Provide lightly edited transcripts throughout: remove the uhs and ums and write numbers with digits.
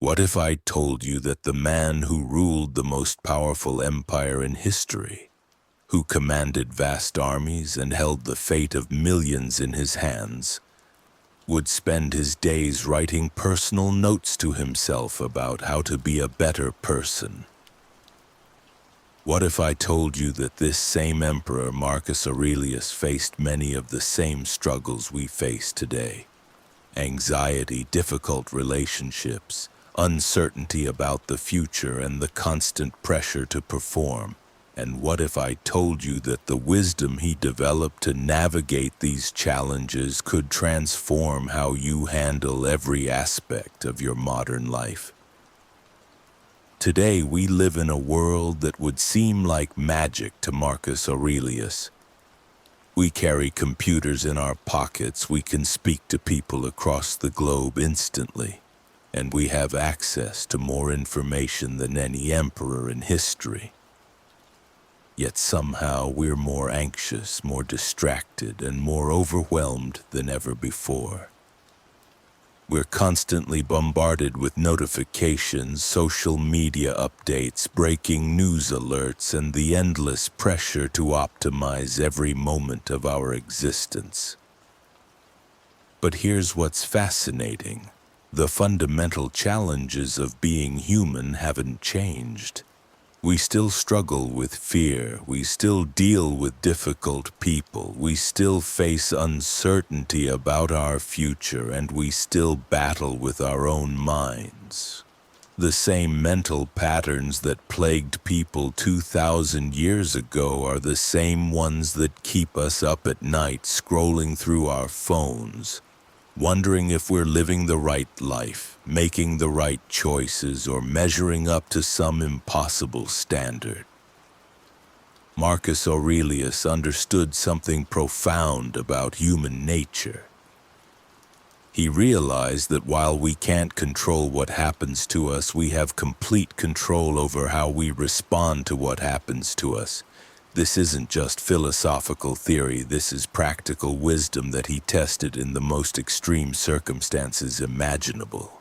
What if I told you that the man who ruled the most powerful empire in history, who commanded vast armies and held the fate of millions in his hands, would spend his days writing personal notes to himself about how to be a better person? What if I told you that this same emperor, Marcus Aurelius, faced many of the same struggles we face today? Anxiety, difficult relationships, uncertainty about the future, and the constant pressure to perform. And what if I told you that the wisdom he developed to navigate these challenges could transform how you handle every aspect of your modern life? Today, we live in a world that would seem like magic to Marcus Aurelius. We carry computers in our pockets, we can speak to people across the globe instantly, and we have access to more information than any emperor in history. Yet somehow we're more anxious, more distracted, and more overwhelmed than ever before. We're constantly bombarded with notifications, social media updates, breaking news alerts, and the endless pressure to optimize every moment of our existence. But here's what's fascinating. The fundamental challenges of being human haven't changed. We still struggle with fear, we still deal with difficult people, we still face uncertainty about our future, and we still battle with our own minds. The same mental patterns that plagued people 2,000 years ago are the same ones that keep us up at night scrolling through our phones, wondering if we're living the right life, making the right choices, or measuring up to some impossible standard. Marcus Aurelius understood something profound about human nature. He realized that while we can't control what happens to us, we have complete control over how we respond to what happens to us. This isn't just philosophical theory, this is practical wisdom that he tested in the most extreme circumstances imaginable.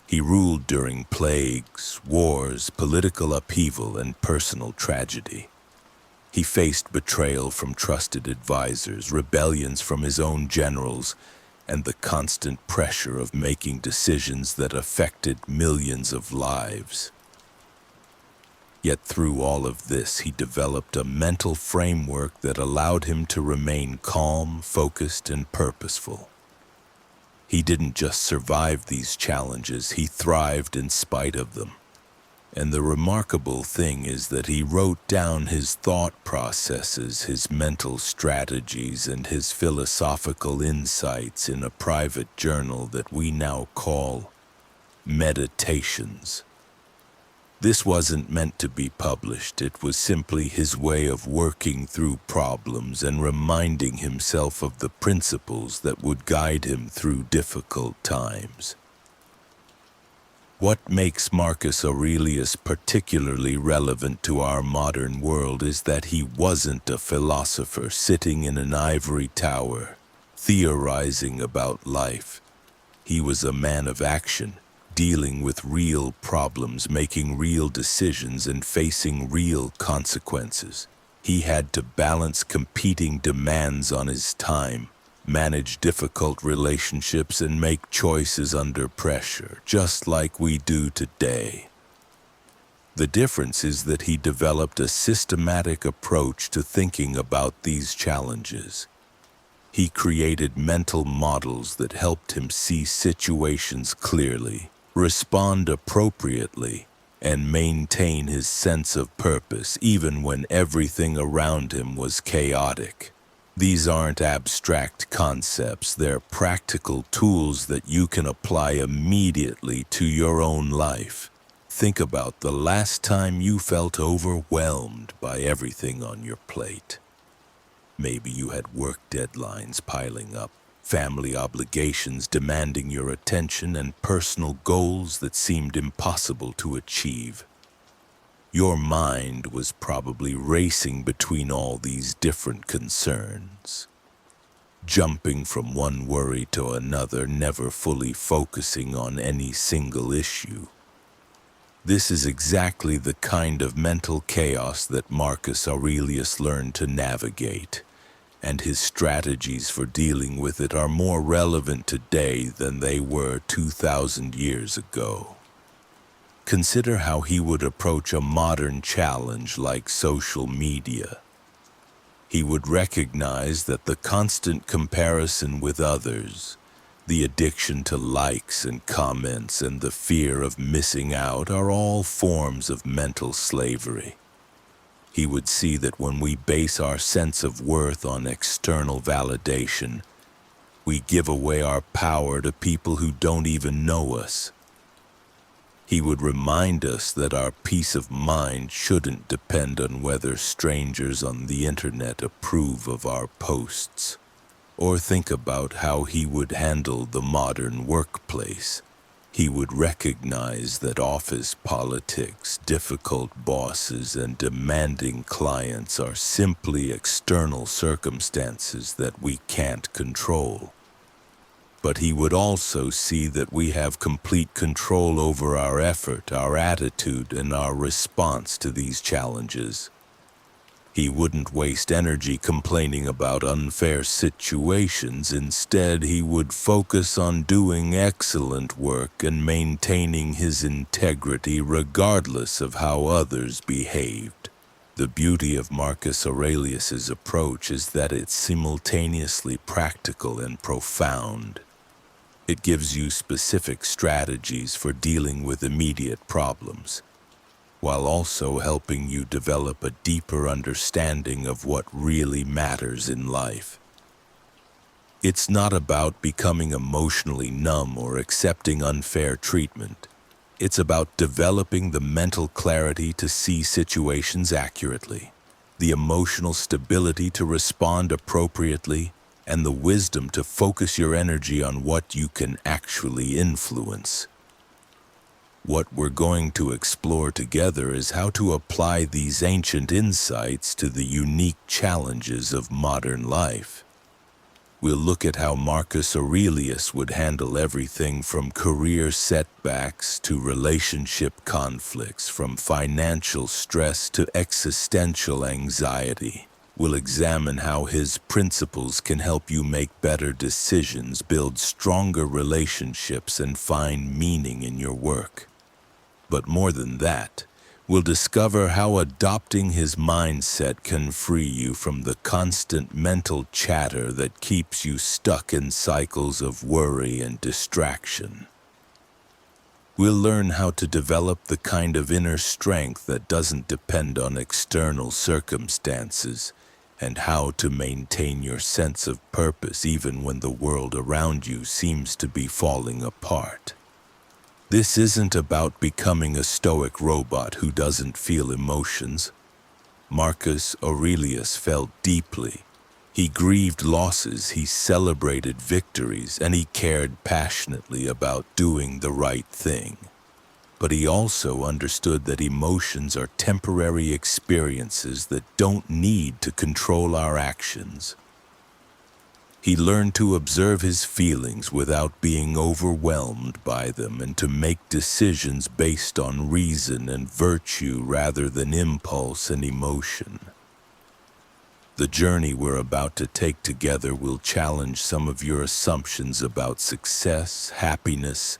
He ruled during plagues, wars, political upheaval, and personal tragedy. He faced betrayal from trusted advisors, rebellions from his own generals, and the constant pressure of making decisions that affected millions of lives. Yet through all of this, he developed a mental framework that allowed him to remain calm, focused, and purposeful. He didn't just survive these challenges, he thrived in spite of them. And the remarkable thing is that he wrote down his thought processes, his mental strategies, and his philosophical insights in a private journal that we now call Meditations. This wasn't meant to be published, it was simply his way of working through problems and reminding himself of the principles that would guide him through difficult times. What makes Marcus Aurelius particularly relevant to our modern world is that he wasn't a philosopher sitting in an ivory tower, theorizing about life. He was a man of action, dealing with real problems, making real decisions, and facing real consequences. He had to balance competing demands on his time, manage difficult relationships, and make choices under pressure, just like we do today. The difference is that he developed a systematic approach to thinking about these challenges. He created mental models that helped him see situations clearly, respond appropriately, and maintain his sense of purpose even when everything around him was chaotic. These aren't abstract concepts, they're practical tools that you can apply immediately to your own life. Think about the last time you felt overwhelmed by everything on your plate. Maybe you had work deadlines piling up, family obligations demanding your attention, and personal goals that seemed impossible to achieve. Your mind was probably racing between all these different concerns. jumping from one worry to another, never fully focusing on any single issue. This is exactly the kind of mental chaos that Marcus Aurelius learned to navigate, and his strategies for dealing with it are more relevant today than they were 2,000 years ago. Consider how he would approach a modern challenge like social media. He would recognize that the constant comparison with others, the addiction to likes and comments, and the fear of missing out are all forms of mental slavery. He would see that when we base our sense of worth on external validation, we give away our power to people who don't even know us. He would remind us that our peace of mind shouldn't depend on whether strangers on the internet approve of our posts. Or think about how he would handle the modern workplace. He would recognize that office politics, difficult bosses, and demanding clients are simply external circumstances that we can't control. But he would also see that we have complete control over our effort, our attitude, and our response to these challenges. He wouldn't waste energy complaining about unfair situations. Instead, he would focus on doing excellent work and maintaining his integrity regardless of how others behaved. The beauty of Marcus Aurelius's approach is that it's simultaneously practical and profound. It gives you specific strategies for dealing with immediate problems, while also helping you develop a deeper understanding of what really matters in life. It's not about becoming emotionally numb or accepting unfair treatment. It's about developing the mental clarity to see situations accurately, the emotional stability to respond appropriately, and the wisdom to focus your energy on what you can actually influence. What we're going to explore together is how to apply these ancient insights to the unique challenges of modern life. We'll look at how Marcus Aurelius would handle everything from career setbacks to relationship conflicts, from financial stress to existential anxiety. We'll examine how his principles can help you make better decisions, build stronger relationships, and find meaning in your work. But more than that, we'll discover how adopting his mindset can free you from the constant mental chatter that keeps you stuck in cycles of worry and distraction. We'll learn how to develop the kind of inner strength that doesn't depend on external circumstances, and how to maintain your sense of purpose even when the world around you seems to be falling apart. This isn't about becoming a stoic robot who doesn't feel emotions. Marcus Aurelius felt deeply. He grieved losses, he celebrated victories, and he cared passionately about doing the right thing. But he also understood that emotions are temporary experiences that don't need to control our actions. He learned to observe his feelings without being overwhelmed by them, and to make decisions based on reason and virtue rather than impulse and emotion. The journey we're about to take together will challenge some of your assumptions about success, happiness,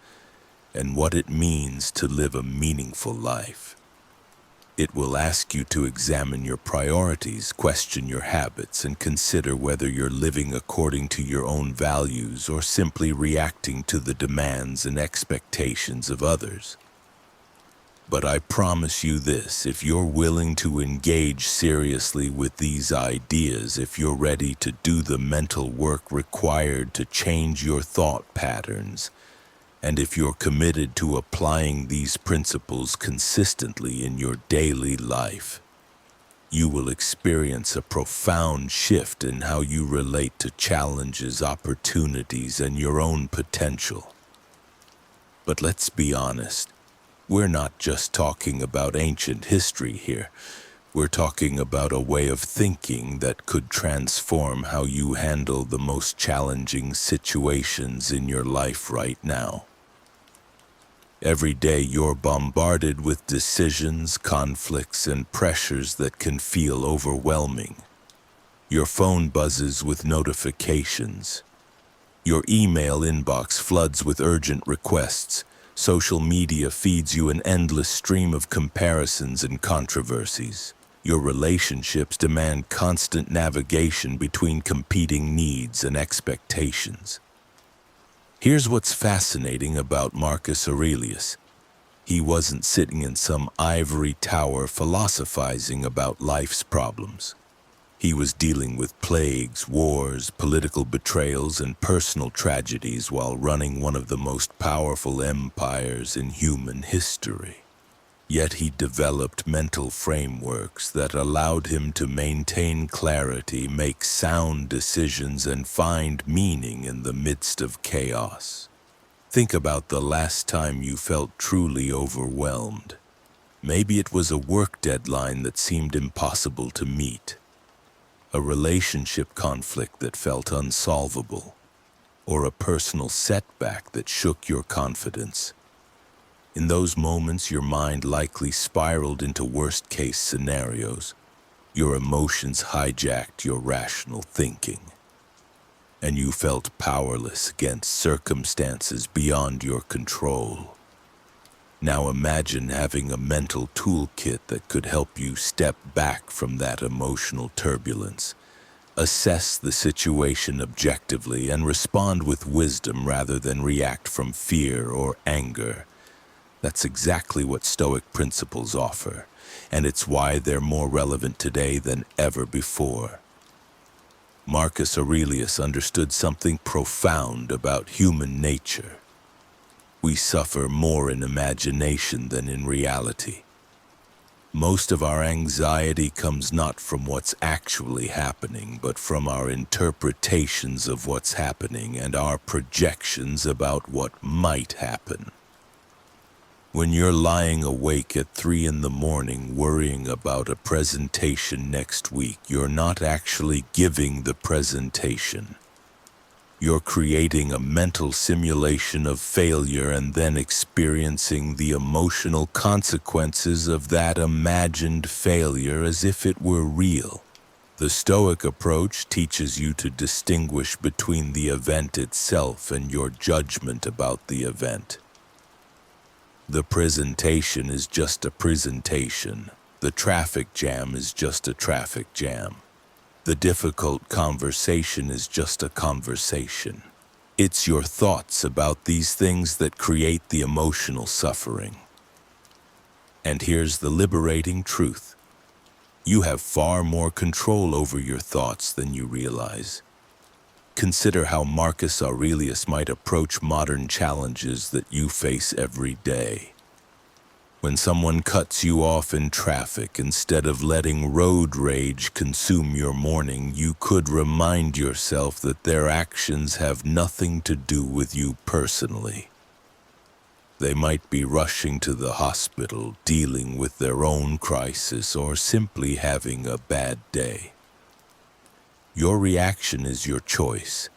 and what it means to live a meaningful life. It will ask you to examine your priorities, question your habits, and consider whether you're living according to your own values or simply reacting to the demands and expectations of others. But I promise you this: if you're willing to engage seriously with these ideas, if you're ready to do the mental work required to change your thought patterns, and if you're committed to applying these principles consistently in your daily life, you will experience a profound shift in how you relate to challenges, opportunities, and your own potential. But let's be honest, we're not just talking about ancient history here. We're talking about a way of thinking that could transform how you handle the most challenging situations in your life right now. Every day you're bombarded with decisions, conflicts, and pressures that can feel overwhelming. Your phone buzzes with notifications. Your email inbox floods with urgent requests. Social media feeds you an endless stream of comparisons and controversies. Your relationships demand constant navigation between competing needs and expectations. Here's what's fascinating about Marcus Aurelius. He wasn't sitting in some ivory tower philosophizing about life's problems. He was dealing with plagues, wars, political betrayals, and personal tragedies while running one of the most powerful empires in human history. Yet he developed mental frameworks that allowed him to maintain clarity, make sound decisions, and find meaning in the midst of chaos. Think about the last time you felt truly overwhelmed. Maybe it was a work deadline that seemed impossible to meet, a relationship conflict that felt unsolvable, or a personal setback that shook your confidence. In those moments, your mind likely spiraled into worst-case scenarios. Your emotions hijacked your rational thinking, and you felt powerless against circumstances beyond your control. Now imagine having a mental toolkit that could help you step back from that emotional turbulence, assess the situation objectively, and respond with wisdom rather than react from fear or anger. That's exactly what Stoic principles offer, and it's why they're more relevant today than ever before. Marcus Aurelius understood something profound about human nature. We suffer more in imagination than in reality. Most of our anxiety comes not from what's actually happening, but from our interpretations of what's happening and our projections about what might happen. When you're lying awake at 3 a.m. worrying about a presentation next week, you're not actually giving the presentation. You're creating a mental simulation of failure and then experiencing the emotional consequences of that imagined failure as if it were real. The Stoic approach teaches you to distinguish between the event itself and your judgment about the event. The presentation is just a presentation. The traffic jam is just a traffic jam. The difficult conversation is just a conversation. It's your thoughts about these things that create the emotional suffering. And here's the liberating truth. You have far more control over your thoughts than you realize. Consider how Marcus Aurelius might approach modern challenges that you face every day. When someone cuts you off in traffic, instead of letting road rage consume your morning, you could remind yourself that their actions have nothing to do with you personally. They might be rushing to the hospital, dealing with their own crisis, or simply having a bad day. Your reaction is your choice,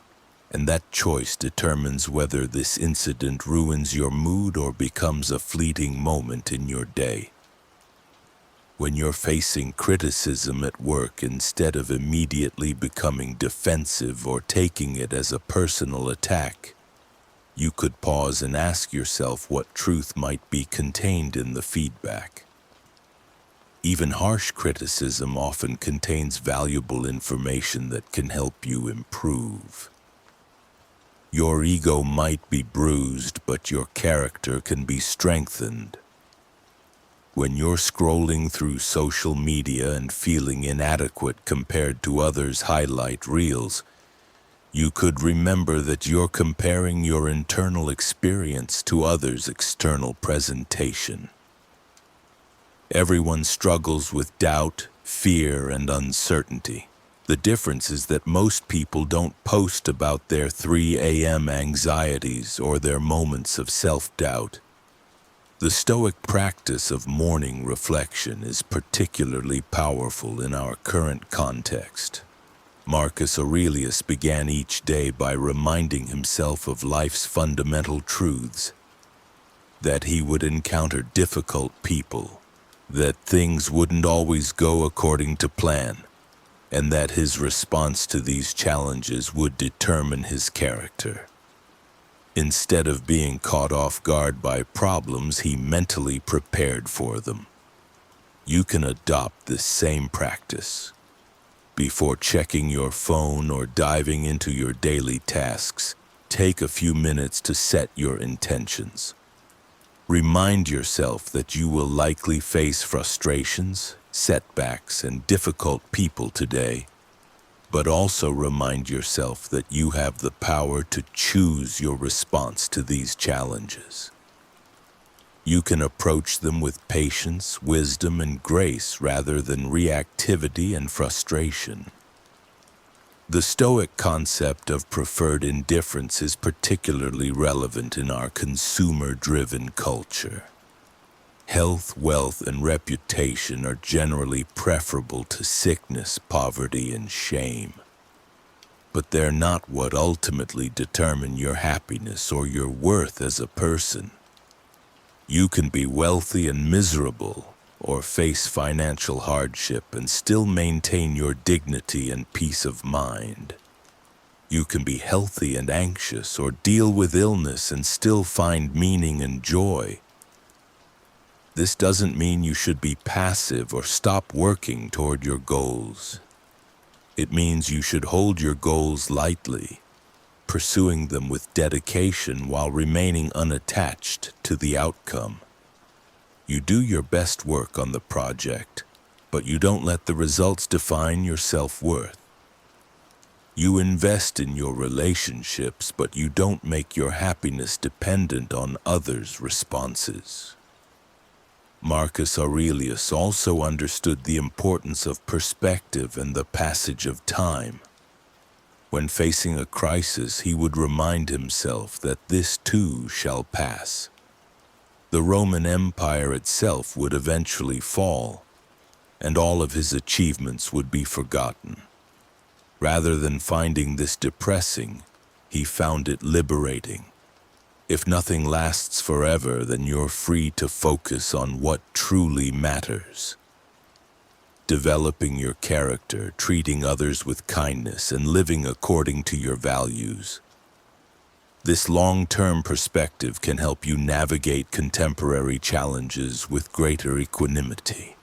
and that choice determines whether this incident ruins your mood or becomes a fleeting moment in your day. When you're facing criticism at work, instead of immediately becoming defensive or taking it as a personal attack, you could pause and ask yourself what truth might be contained in the feedback. Even harsh criticism often contains valuable information that can help you improve. Your ego might be bruised, but your character can be strengthened. When you're scrolling through social media and feeling inadequate compared to others' highlight reels, you could remember that you're comparing your internal experience to others' external presentation. Everyone struggles with doubt, fear, and uncertainty. The difference is that most people don't post about their 3 a.m. anxieties or their moments of self-doubt. The Stoic practice of morning reflection is particularly powerful in our current context. Marcus Aurelius began each day by reminding himself of life's fundamental truths, that he would encounter difficult people, that things wouldn't always go according to plan, and that his response to these challenges would determine his character. Instead of being caught off guard by problems, he mentally prepared for them. You can adopt this same practice. Before checking your phone or diving into your daily tasks, take a few minutes to set your intentions. Remind yourself that you will likely face frustrations, setbacks, and difficult people today, but also remind yourself that you have the power to choose your response to these challenges. You can approach them with patience, wisdom, and grace rather than reactivity and frustration. The Stoic concept of preferred indifference is particularly relevant in our consumer-driven culture. Health, wealth, and reputation are generally preferable to sickness, poverty, and shame. But they're not what ultimately determine your happiness or your worth as a person. You can be wealthy and miserable, or face financial hardship and still maintain your dignity and peace of mind. You can be healthy and anxious, or deal with illness and still find meaning and joy. This doesn't mean you should be passive or stop working toward your goals. It means you should hold your goals lightly, pursuing them with dedication while remaining unattached to the outcome. You do your best work on the project, but you don't let the results define your self-worth. You invest in your relationships, but you don't make your happiness dependent on others' responses. Marcus Aurelius also understood the importance of perspective and the passage of time. When facing a crisis, he would remind himself that this too shall pass. The Roman Empire itself would eventually fall, and all of his achievements would be forgotten. Rather than finding this depressing, he found it liberating. If nothing lasts forever, then you're free to focus on what truly matters. Developing your character, treating others with kindness, and living according to your values. This long-term perspective can help you navigate contemporary challenges with greater equanimity.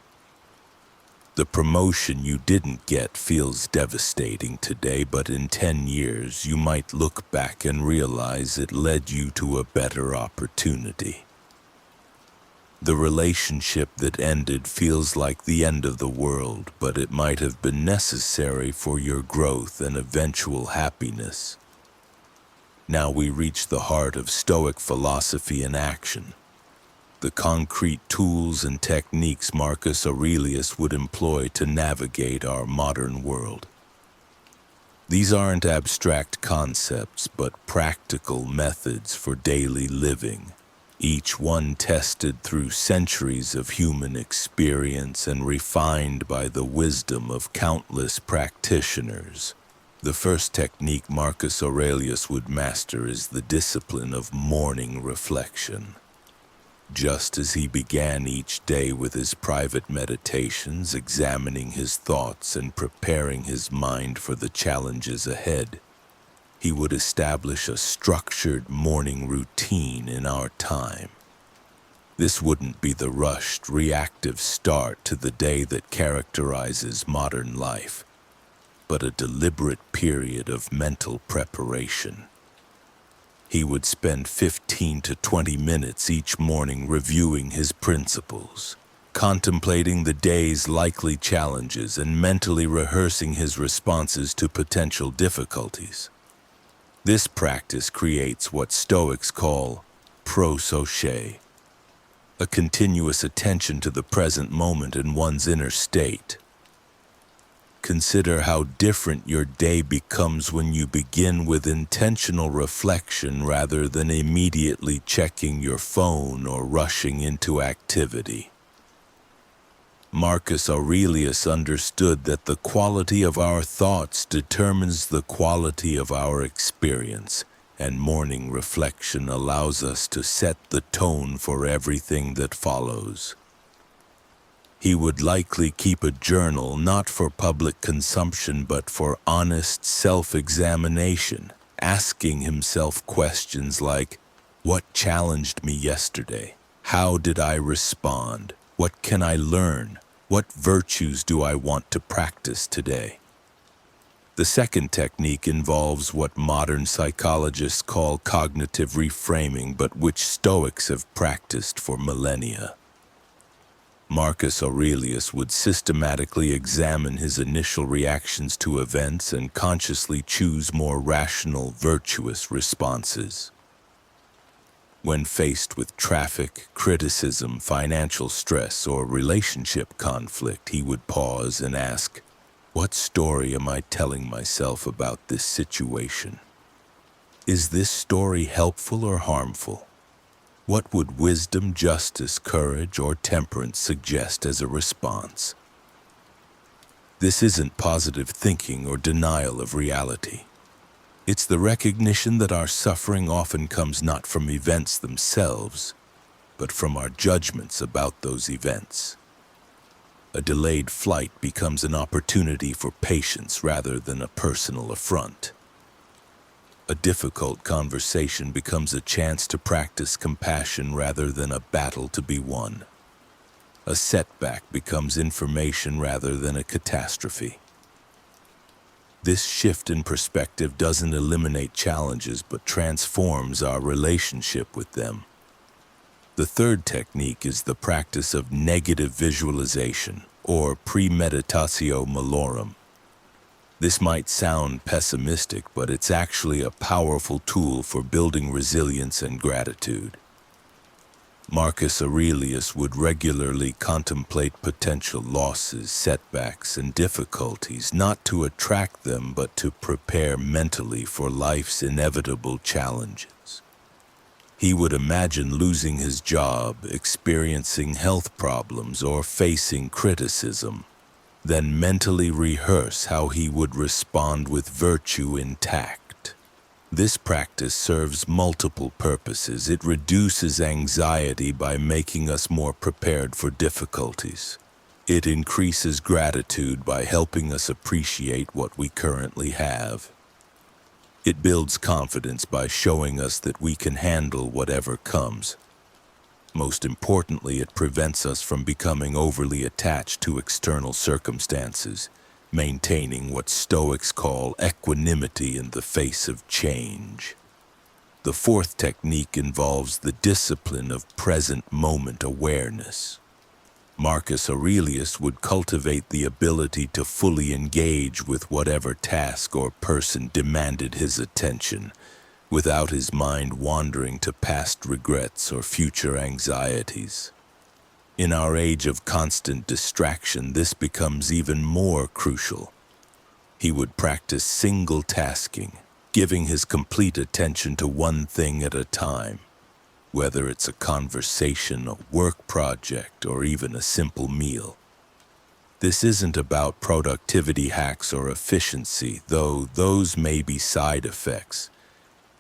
The promotion you didn't get feels devastating today, but in 10 years you might look back and realize it led you to a better opportunity. The relationship that ended feels like the end of the world, but it might have been necessary for your growth and eventual happiness. Now we reach the heart of Stoic philosophy in action. The concrete tools and techniques Marcus Aurelius would employ to navigate our modern world. These aren't abstract concepts, but practical methods for daily living, each one tested through centuries of human experience and refined by the wisdom of countless practitioners. The first technique Marcus Aurelius would master is the discipline of morning reflection. Just as he began each day with his private meditations, examining his thoughts and preparing his mind for the challenges ahead, he would establish a structured morning routine in our time. This wouldn't be the rushed, reactive start to the day that characterizes modern life, but a deliberate period of mental preparation. He would spend 15 to 20 minutes each morning reviewing his principles, contemplating the day's likely challenges, and mentally rehearsing his responses to potential difficulties. This practice creates what Stoics call prososche, a continuous attention to the present moment and one's inner state. consider how different your day becomes when you begin with intentional reflection rather than immediately checking your phone or rushing into activity. Marcus Aurelius understood that the quality of our thoughts determines the quality of our experience, and morning reflection allows us to set the tone for everything that follows. He would likely keep a journal not for public consumption but for honest self-examination, asking himself questions like, what challenged me yesterday? How did I respond? What can I learn? What virtues do I want to practice today? The second technique involves what modern psychologists call cognitive reframing, but which Stoics have practiced for millennia. Marcus Aurelius would systematically examine his initial reactions to events and consciously choose more rational, virtuous responses. When faced with traffic, criticism, financial stress, or relationship conflict, he would pause and ask, what story am I telling myself about this situation? Is this story helpful or harmful? What would wisdom, justice, courage, or temperance suggest as a response? This isn't positive thinking or denial of reality. It's the recognition that our suffering often comes not from events themselves, but from our judgments about those events. A delayed flight becomes an opportunity for patience rather than a personal affront. A difficult conversation becomes a chance to practice compassion rather than a battle to be won. A setback becomes information rather than a catastrophe. This shift in perspective doesn't eliminate challenges but transforms our relationship with them. The third technique is the practice of negative visualization, or premeditatio malorum. This might sound pessimistic, but it's actually a powerful tool for building resilience and gratitude. Marcus Aurelius would regularly contemplate potential losses, setbacks, and difficulties, not to attract them, but to prepare mentally for life's inevitable challenges. He would imagine losing his job, experiencing health problems, or facing criticism, then mentally rehearse how he would respond with virtue intact. This practice serves multiple purposes. It reduces anxiety by making us more prepared for difficulties. It increases gratitude by helping us appreciate what we currently have. It builds confidence by showing us that we can handle whatever comes. Most importantly, it prevents us from becoming overly attached to external circumstances, maintaining what Stoics call equanimity in the face of change. The fourth technique involves the discipline of present moment awareness. Marcus Aurelius would cultivate the ability to fully engage with whatever task or person demanded his attention, without his mind wandering to past regrets or future anxieties. In our age of constant distraction, this becomes even more crucial. He would practice single tasking, giving his complete attention to one thing at a time, whether it's a conversation, a work project, or even a simple meal. This isn't about productivity hacks or efficiency, though those may be side effects.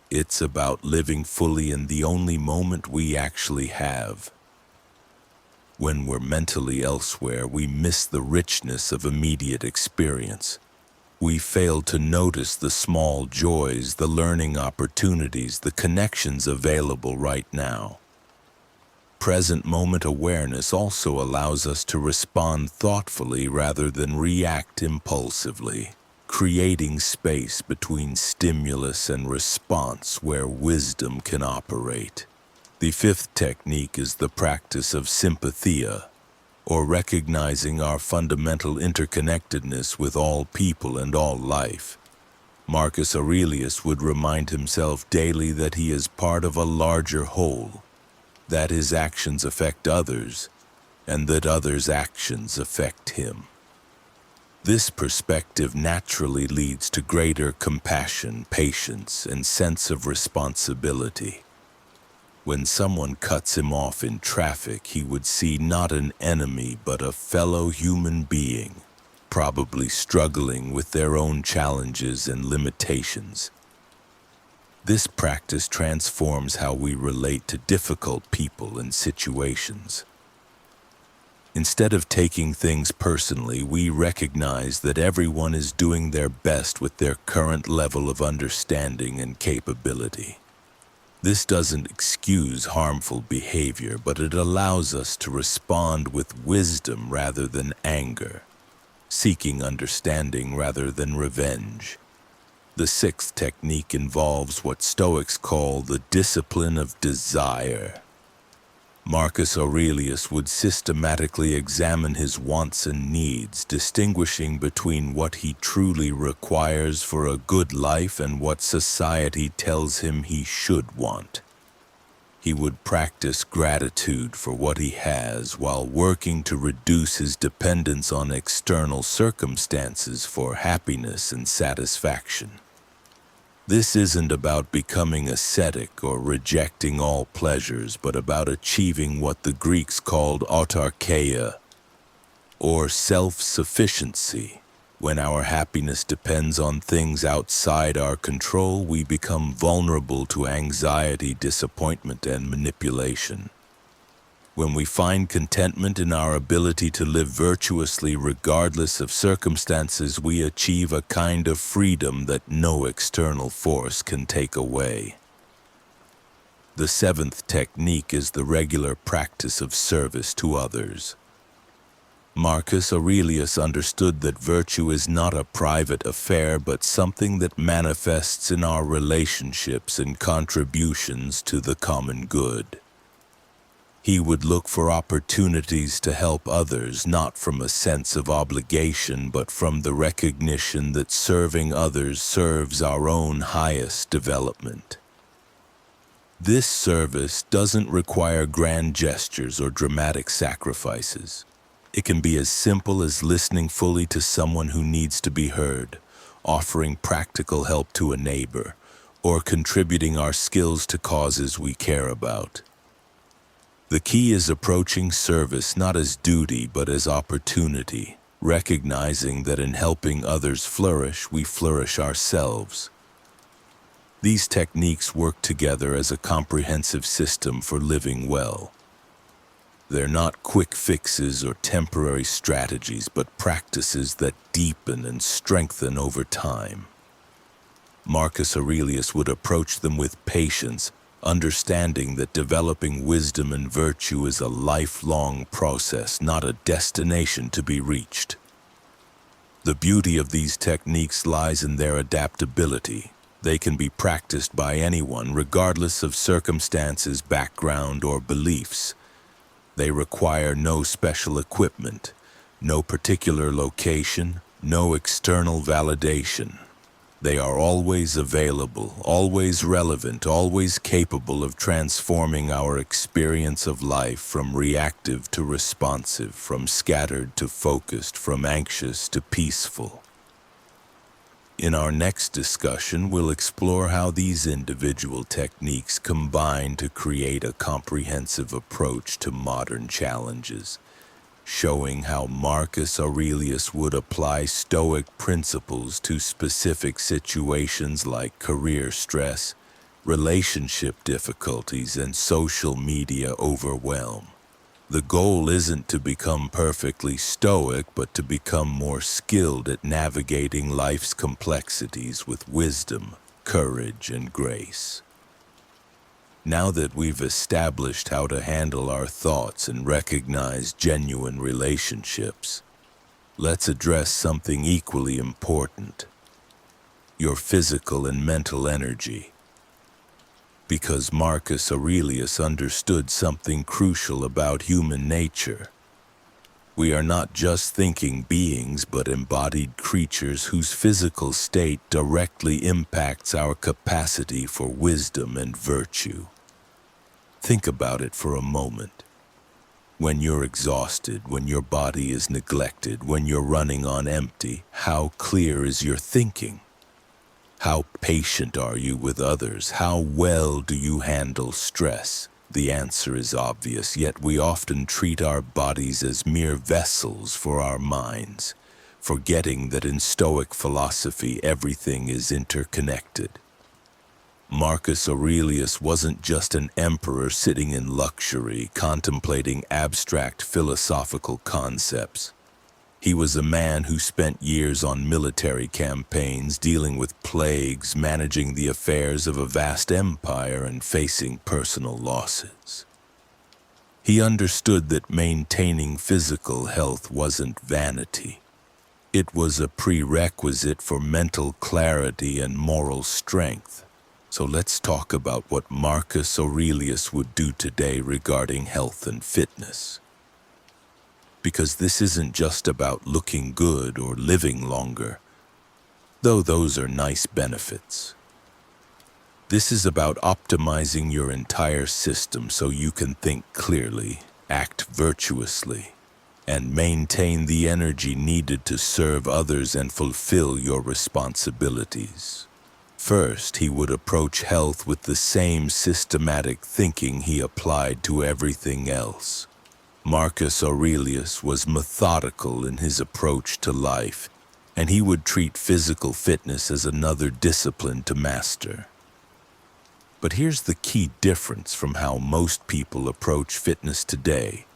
It's about living fully in the only moment we actually have. When we're mentally elsewhere, we miss the richness of immediate experience. We fail to notice the small joys, the learning opportunities, the connections available right now. Present moment awareness also allows us to respond thoughtfully rather than react impulsively, creating space between stimulus and response where wisdom can operate. The fifth technique is the practice of sympathia, or recognizing our fundamental interconnectedness with all people and all life. Marcus Aurelius would remind himself daily that he is part of a larger whole, that his actions affect others, and that others' actions affect him. This perspective naturally leads to greater compassion, patience, and sense of responsibility. When someone cuts him off in traffic, he would see not an enemy but a fellow human being, probably struggling with their own challenges and limitations. This practice transforms how we relate to difficult people and situations. Instead of taking things personally, we recognize that everyone is doing their best with their current level of understanding and capability. This doesn't excuse harmful behavior, but it allows us to respond with wisdom rather than anger, seeking understanding rather than revenge. The sixth technique involves what Stoics call the discipline of desire. Marcus Aurelius would systematically examine his wants and needs, distinguishing between what he truly requires for a good life and what society tells him he should want. He would practice gratitude for what he has while working to reduce his dependence on external circumstances for happiness and satisfaction. This isn't about becoming ascetic or rejecting all pleasures, but about achieving what the Greeks called autarkeia, or self-sufficiency. When our happiness depends on things outside our control, we become vulnerable to anxiety, disappointment, and manipulation. When we find contentment in our ability to live virtuously regardless of circumstances, we achieve a kind of freedom that no external force can take away. The seventh technique is the regular practice of service to others. Marcus Aurelius understood that virtue is not a private affair, but something that manifests in our relationships and contributions to the common good. He would look for opportunities to help others, not from a sense of obligation, but from the recognition that serving others serves our own highest development. This service doesn't require grand gestures or dramatic sacrifices. It can be as simple as listening fully to someone who needs to be heard, offering practical help to a neighbor, or contributing our skills to causes we care about. The key is approaching service not as duty but as opportunity, recognizing that in helping others flourish, we flourish ourselves. These techniques work together as a comprehensive system for living well. They're not quick fixes or temporary strategies, but practices that deepen and strengthen over time. Marcus Aurelius would approach them with patience, understanding that developing wisdom and virtue is a lifelong process, not a destination to be reached. The beauty of these techniques lies in their adaptability. They can be practiced by anyone, regardless of circumstances, background, or beliefs. They require no special equipment, no particular location, no external validation. They are always available, always relevant, always capable of transforming our experience of life from reactive to responsive, from scattered to focused, from anxious to peaceful. In our next discussion, we'll explore how these individual techniques combine to create a comprehensive approach to modern challenges, showing how Marcus Aurelius would apply Stoic principles to specific situations like career stress, relationship difficulties, and social media overwhelm. The goal isn't to become perfectly stoic, but to become more skilled at navigating life's complexities with wisdom, courage, and grace. Now that we've established how to handle our thoughts and recognize genuine relationships, let's address something equally important: your physical and mental energy. Because Marcus Aurelius understood something crucial about human nature. We are not just thinking beings, but embodied creatures whose physical state directly impacts our capacity for wisdom and virtue. Think about it for a moment. When you're exhausted, when your body is neglected, when you're running on empty, how clear is your thinking? How patient are you with others? How well do you handle stress? The answer is obvious, yet we often treat our bodies as mere vessels for our minds, forgetting that in Stoic philosophy everything is interconnected. Marcus Aurelius wasn't just an emperor sitting in luxury, contemplating abstract philosophical concepts. He was a man who spent years on military campaigns, dealing with plagues, managing the affairs of a vast empire, and facing personal losses. He understood that maintaining physical health wasn't vanity. It was a prerequisite for mental clarity and moral strength. So let's talk about what Marcus Aurelius would do today regarding health and fitness. Because this isn't just about looking good or living longer, though those are nice benefits. This is about optimizing your entire system so you can think clearly, act virtuously, and maintain the energy needed to serve others and fulfill your responsibilities. First, he would approach health with the same systematic thinking he applied to everything else. Marcus Aurelius was methodical in his approach to life, and he would treat physical fitness as another discipline to master. But here's the key difference from how most people approach fitness today.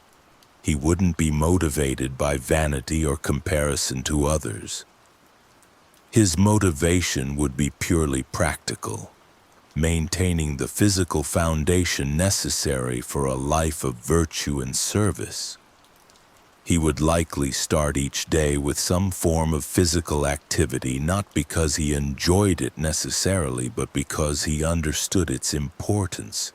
He wouldn't be motivated by vanity or comparison to others. His motivation would be purely practical, maintaining the physical foundation necessary for a life of virtue and service. He would likely start each day with some form of physical activity, not because he enjoyed it necessarily, but because he understood its importance.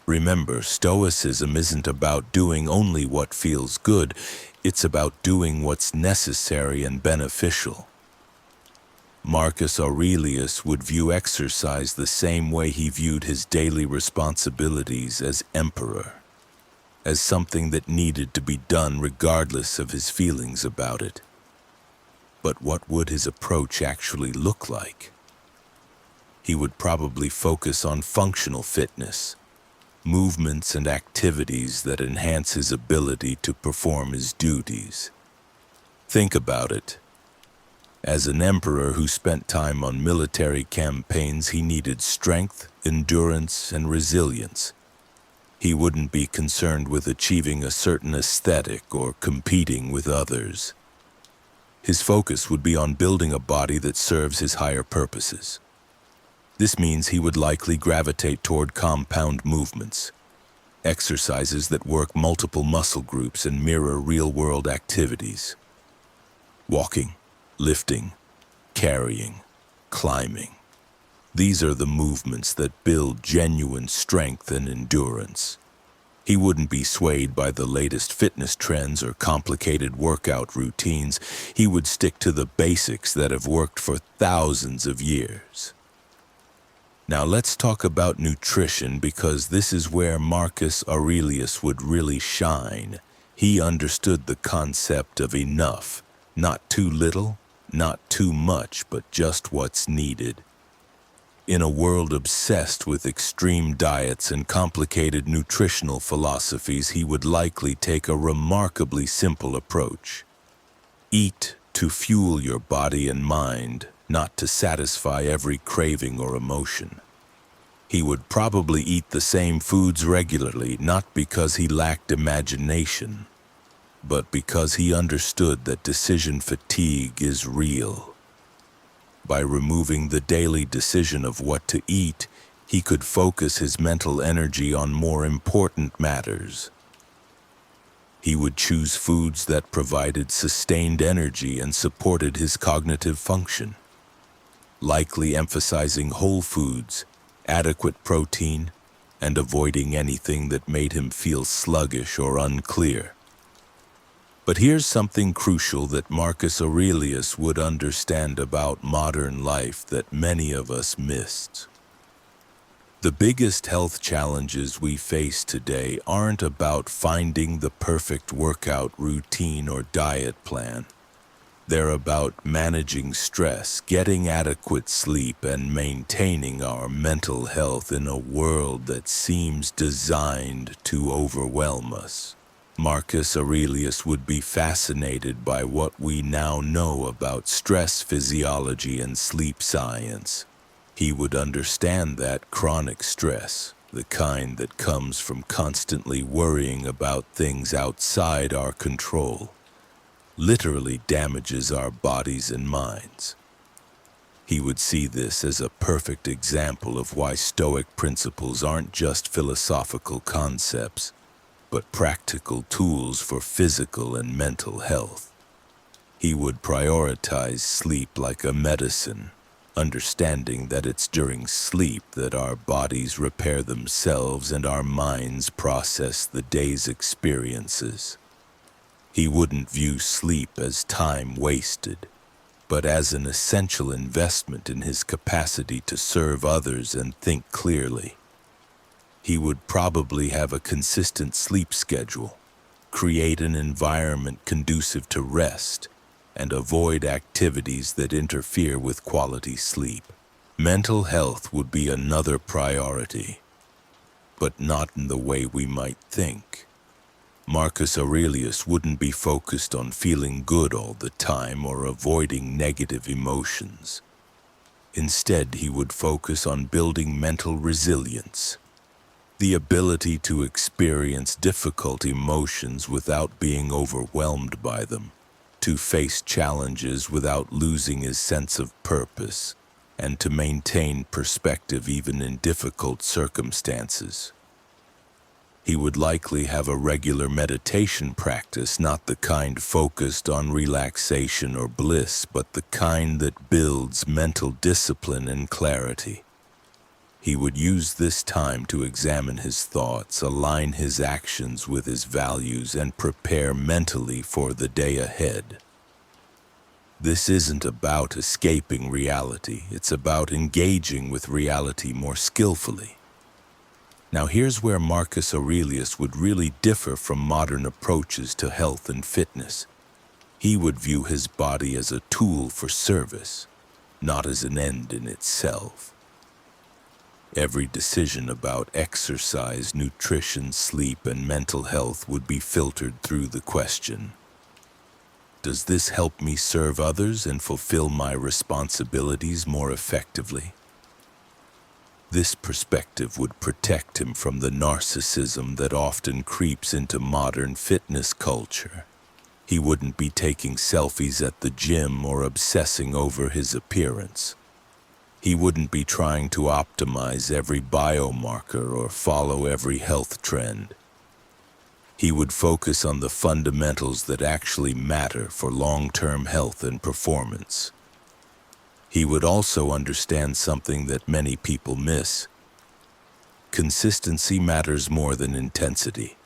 Remember, Stoicism isn't about doing only what feels good, it's about doing what's necessary and beneficial. Marcus Aurelius would view exercise the same way he viewed his daily responsibilities as emperor, as something that needed to be done regardless of his feelings about it. But what would his approach actually look like? He would probably focus on functional fitness, movements and activities that enhance his ability to perform his duties. Think about it. As an emperor who spent time on military campaigns, he needed strength, endurance, and resilience. He wouldn't be concerned with achieving a certain aesthetic or competing with others. His focus would be on building a body that serves his higher purposes. This means he would likely gravitate toward compound movements, exercises that work multiple muscle groups and mirror real-world activities. Walking, lifting, carrying, climbing. These are the movements that build genuine strength and endurance. He wouldn't be swayed by the latest fitness trends or complicated workout routines. He would stick to the basics that have worked for thousands of years. Now let's talk about nutrition, because this is where Marcus Aurelius would really shine. He understood the concept of enough, not too little, not too much, but just what's needed. In a world obsessed with extreme diets and complicated nutritional philosophies, he would likely take a remarkably simple approach. Eat to fuel your body and mind, not to satisfy every craving or emotion. He would probably eat the same foods regularly, not because he lacked imagination, but because he understood that decision fatigue is real. By removing the daily decision of what to eat, he could focus his mental energy on more important matters. He would choose foods that provided sustained energy and supported his cognitive function, likely emphasizing whole foods, adequate protein, and avoiding anything that made him feel sluggish or unclear. But here's something crucial that Marcus Aurelius would understand about modern life that many of us missed. The biggest health challenges we face today aren't about finding the perfect workout routine or diet plan. They're about managing stress, getting adequate sleep, and maintaining our mental health in a world that seems designed to overwhelm us. Marcus Aurelius would be fascinated by what we now know about stress physiology and sleep science. He would understand that chronic stress, the kind that comes from constantly worrying about things outside our control, literally damages our bodies and minds. He would see this as a perfect example of why Stoic principles aren't just philosophical concepts, but practical tools for physical and mental health. He would prioritize sleep like a medicine, understanding that it's during sleep that our bodies repair themselves and our minds process the day's experiences. He wouldn't view sleep as time wasted, but as an essential investment in his capacity to serve others and think clearly. He would probably have a consistent sleep schedule, create an environment conducive to rest, and avoid activities that interfere with quality sleep. Mental health would be another priority, but not in the way we might think. Marcus Aurelius wouldn't be focused on feeling good all the time or avoiding negative emotions. Instead, he would focus on building mental resilience, the ability to experience difficult emotions without being overwhelmed by them, to face challenges without losing his sense of purpose, and to maintain perspective even in difficult circumstances. He would likely have a regular meditation practice, not the kind focused on relaxation or bliss, but the kind that builds mental discipline and clarity. He would use this time to examine his thoughts, align his actions with his values, and prepare mentally for the day ahead. This isn't about escaping reality, it's about engaging with reality more skillfully. Now here's where Marcus Aurelius would really differ from modern approaches to health and fitness. He would view his body as a tool for service, not as an end in itself. Every decision about exercise, nutrition, sleep, and mental health would be filtered through the question: does this help me serve others and fulfill my responsibilities more effectively? This perspective would protect him from the narcissism that often creeps into modern fitness culture. He wouldn't be taking selfies at the gym or obsessing over his appearance. He wouldn't be trying to optimize every biomarker or follow every health trend. He would focus on the fundamentals that actually matter for long-term health and performance. He would also understand something that many people miss. Consistency matters more than intensity.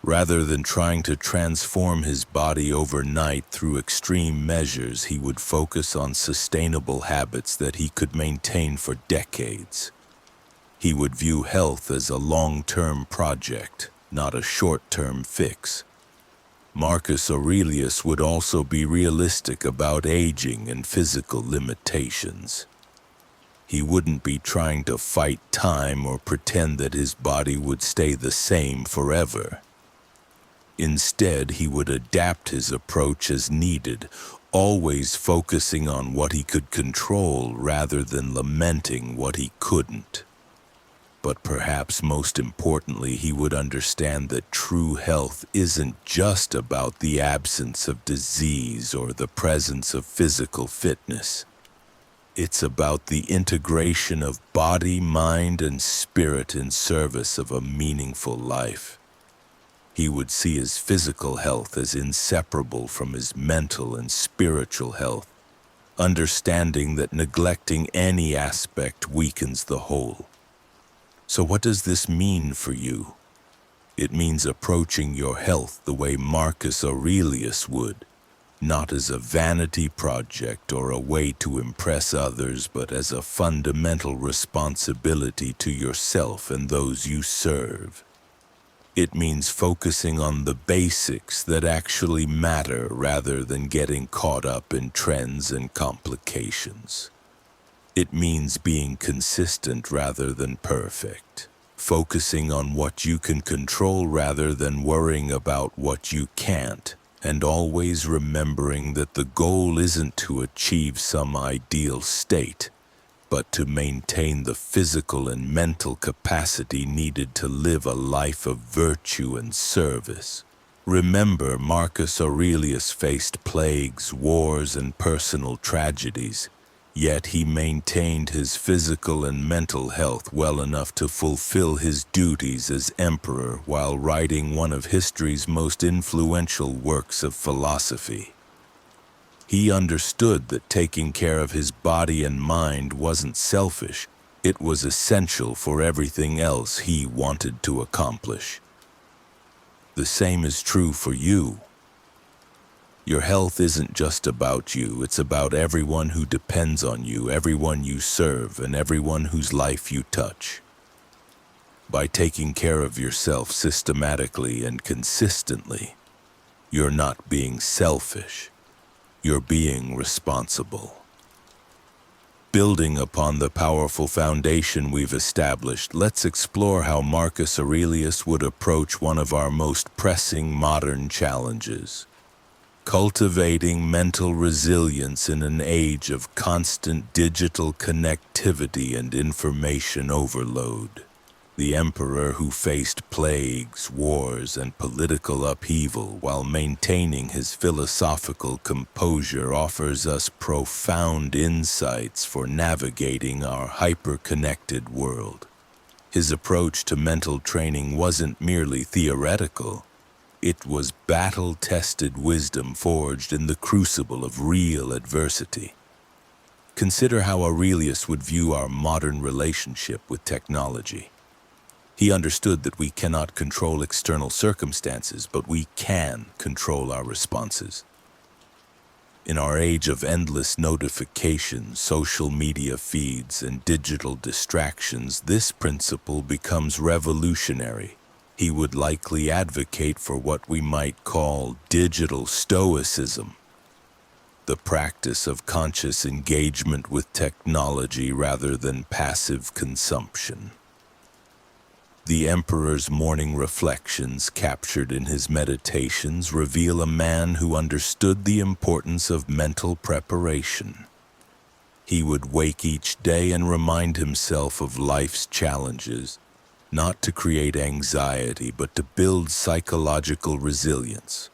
Rather than trying to transform his body overnight through extreme measures, he would focus on sustainable habits that he could maintain for decades. He would view health as a long-term project, not a short-term fix. Marcus Aurelius would also be realistic about aging and physical limitations. He wouldn't be trying to fight time or pretend that his body would stay the same forever. Instead, he would adapt his approach as needed, always focusing on what he could control rather than lamenting what he couldn't. But perhaps most importantly, he would understand that true health isn't just about the absence of disease or the presence of physical fitness. It's about the integration of body, mind, and spirit in service of a meaningful life. He would see his physical health as inseparable from his mental and spiritual health, understanding that neglecting any aspect weakens the whole. So what does this mean for you? It means approaching your health the way Marcus Aurelius would, not as a vanity project or a way to impress others, but as a fundamental responsibility to yourself and those you serve. It means focusing on the basics that actually matter rather than getting caught up in trends and complications. It means being consistent rather than perfect, focusing on what you can control rather than worrying about what you can't, and always remembering that the goal isn't to achieve some ideal state, but to maintain the physical and mental capacity needed to live a life of virtue and service. Remember, Marcus Aurelius faced plagues, wars, and personal tragedies, yet he maintained his physical and mental health well enough to fulfill his duties as emperor while writing one of history's most influential works of philosophy. He understood that taking care of his body and mind wasn't selfish, it was essential for everything else he wanted to accomplish. The same is true for you. Your health isn't just about you, it's about everyone who depends on you, everyone you serve, and everyone whose life you touch. By taking care of yourself systematically and consistently, you're not being selfish. You're being responsible. Building upon the powerful foundation we've established, let's explore how Marcus Aurelius would approach one of our most pressing modern challenges: cultivating mental resilience in an age of constant digital connectivity and information overload. The emperor who faced plagues, wars, and political upheaval while maintaining his philosophical composure offers us profound insights for navigating our hyper-connected world. His approach to mental training wasn't merely theoretical. It was battle-tested wisdom forged in the crucible of real adversity. Consider how Aurelius would view our modern relationship with technology. He understood that we cannot control external circumstances, but we can control our responses. In our age of endless notifications, social media feeds, and digital distractions, this principle becomes revolutionary. He would likely advocate for what we might call digital stoicism, the practice of conscious engagement with technology rather than passive consumption. The emperor's morning reflections, captured in his meditations, reveal a man who understood the importance of mental preparation. He would wake each day and remind himself of life's challenges, not to create anxiety, but to build psychological resilience.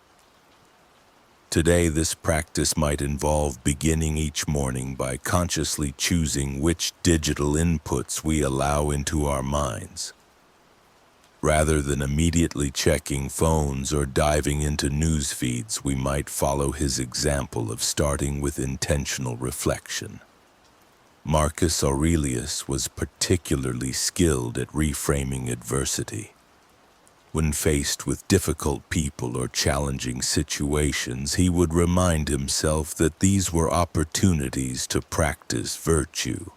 Today, this practice might involve beginning each morning by consciously choosing which digital inputs we allow into our minds. Rather than immediately checking phones or diving into news feeds, we might follow his example of starting with intentional reflection. Marcus Aurelius was particularly skilled at reframing adversity. When faced with difficult people or challenging situations, he would remind himself that these were opportunities to practice virtue.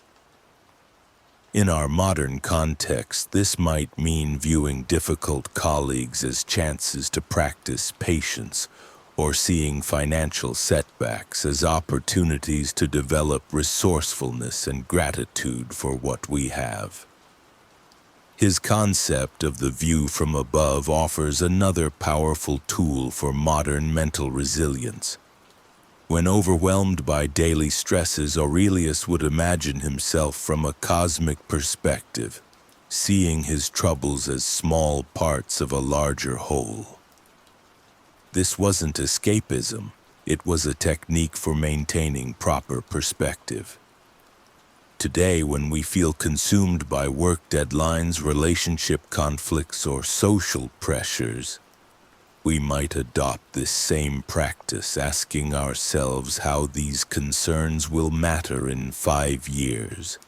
In our modern context, this might mean viewing difficult colleagues as chances to practice patience, or seeing financial setbacks as opportunities to develop resourcefulness and gratitude for what we have. His concept of the view from above offers another powerful tool for modern mental resilience. When overwhelmed by daily stresses, Aurelius would imagine himself from a cosmic perspective, seeing his troubles as small parts of a larger whole. This wasn't escapism, it was a technique for maintaining proper perspective. Today, when we feel consumed by work deadlines, relationship conflicts, or social pressures, we might adopt this same practice, asking ourselves how these concerns will matter in 5 years,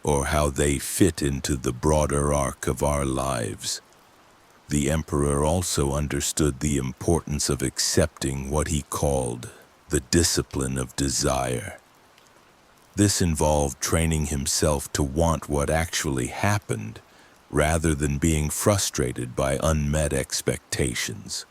or how they fit into the broader arc of our lives. The emperor also understood the importance of accepting what he called the discipline of desire. This involved training himself to want what actually happened, rather than being frustrated by unmet expectations.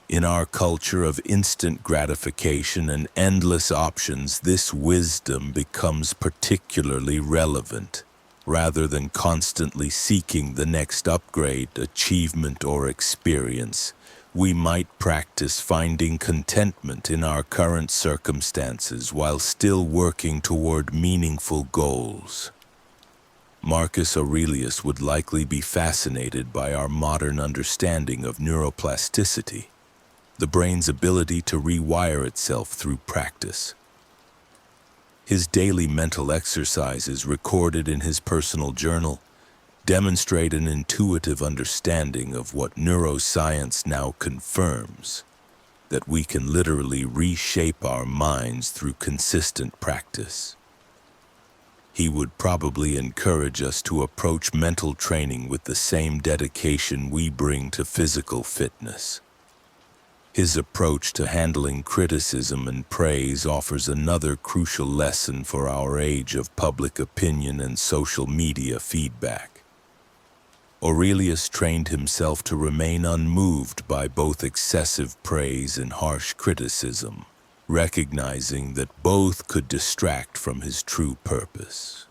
In our culture of instant gratification and endless options, this wisdom becomes particularly relevant. Rather than constantly seeking the next upgrade, achievement, or experience, we might practice finding contentment in our current circumstances while still working toward meaningful goals. Marcus Aurelius would likely be fascinated by our modern understanding of neuroplasticity, the brain's ability to rewire itself through practice. His daily mental exercises, recorded in his personal journal, demonstrate an intuitive understanding of what neuroscience now confirms, that we can literally reshape our minds through consistent practice. He would probably encourage us to approach mental training with the same dedication we bring to physical fitness. His approach to handling criticism and praise offers another crucial lesson for our age of public opinion and social media feedback. Aurelius trained himself to remain unmoved by both excessive praise and harsh criticism, recognizing that both could distract from his true purpose.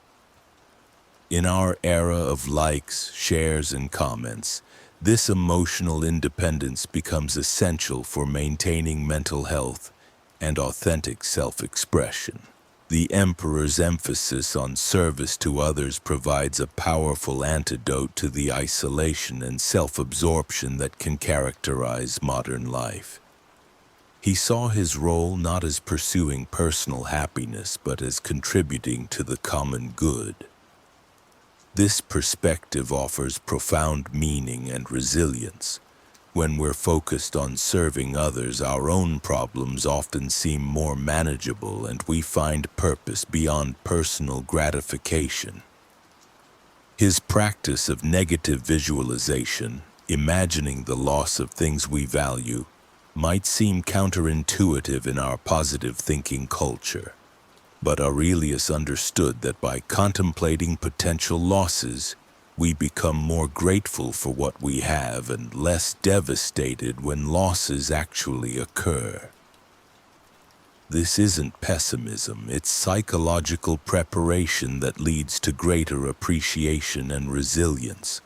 In our era of likes, shares, and comments, this emotional independence becomes essential for maintaining mental health and authentic self-expression. The emperor's emphasis on service to others provides a powerful antidote to the isolation and self-absorption that can characterize modern life. He saw his role not as pursuing personal happiness, but as contributing to the common good. This perspective offers profound meaning and resilience. When we're focused on serving others, our own problems often seem more manageable and we find purpose beyond personal gratification. His practice of negative visualization, imagining the loss of things we value, might seem counterintuitive in our positive thinking culture. But Aurelius understood that by contemplating potential losses, we become more grateful for what we have and less devastated when losses actually occur. This isn't pessimism, it's psychological preparation that leads to greater appreciation and resilience.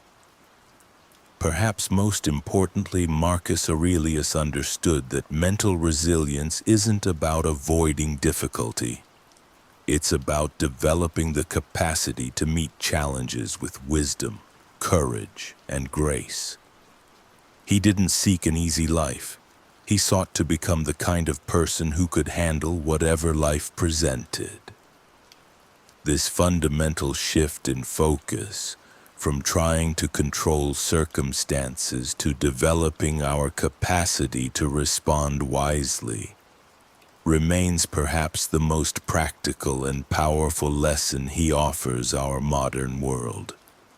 Perhaps most importantly, Marcus Aurelius understood that mental resilience isn't about avoiding difficulty. It's about developing the capacity to meet challenges with wisdom, courage, and grace. He didn't seek an easy life. He sought to become the kind of person who could handle whatever life presented. This fundamental shift in focus, from trying to control circumstances to developing our capacity to respond wisely, remains perhaps the most practical and powerful lesson he offers our modern world.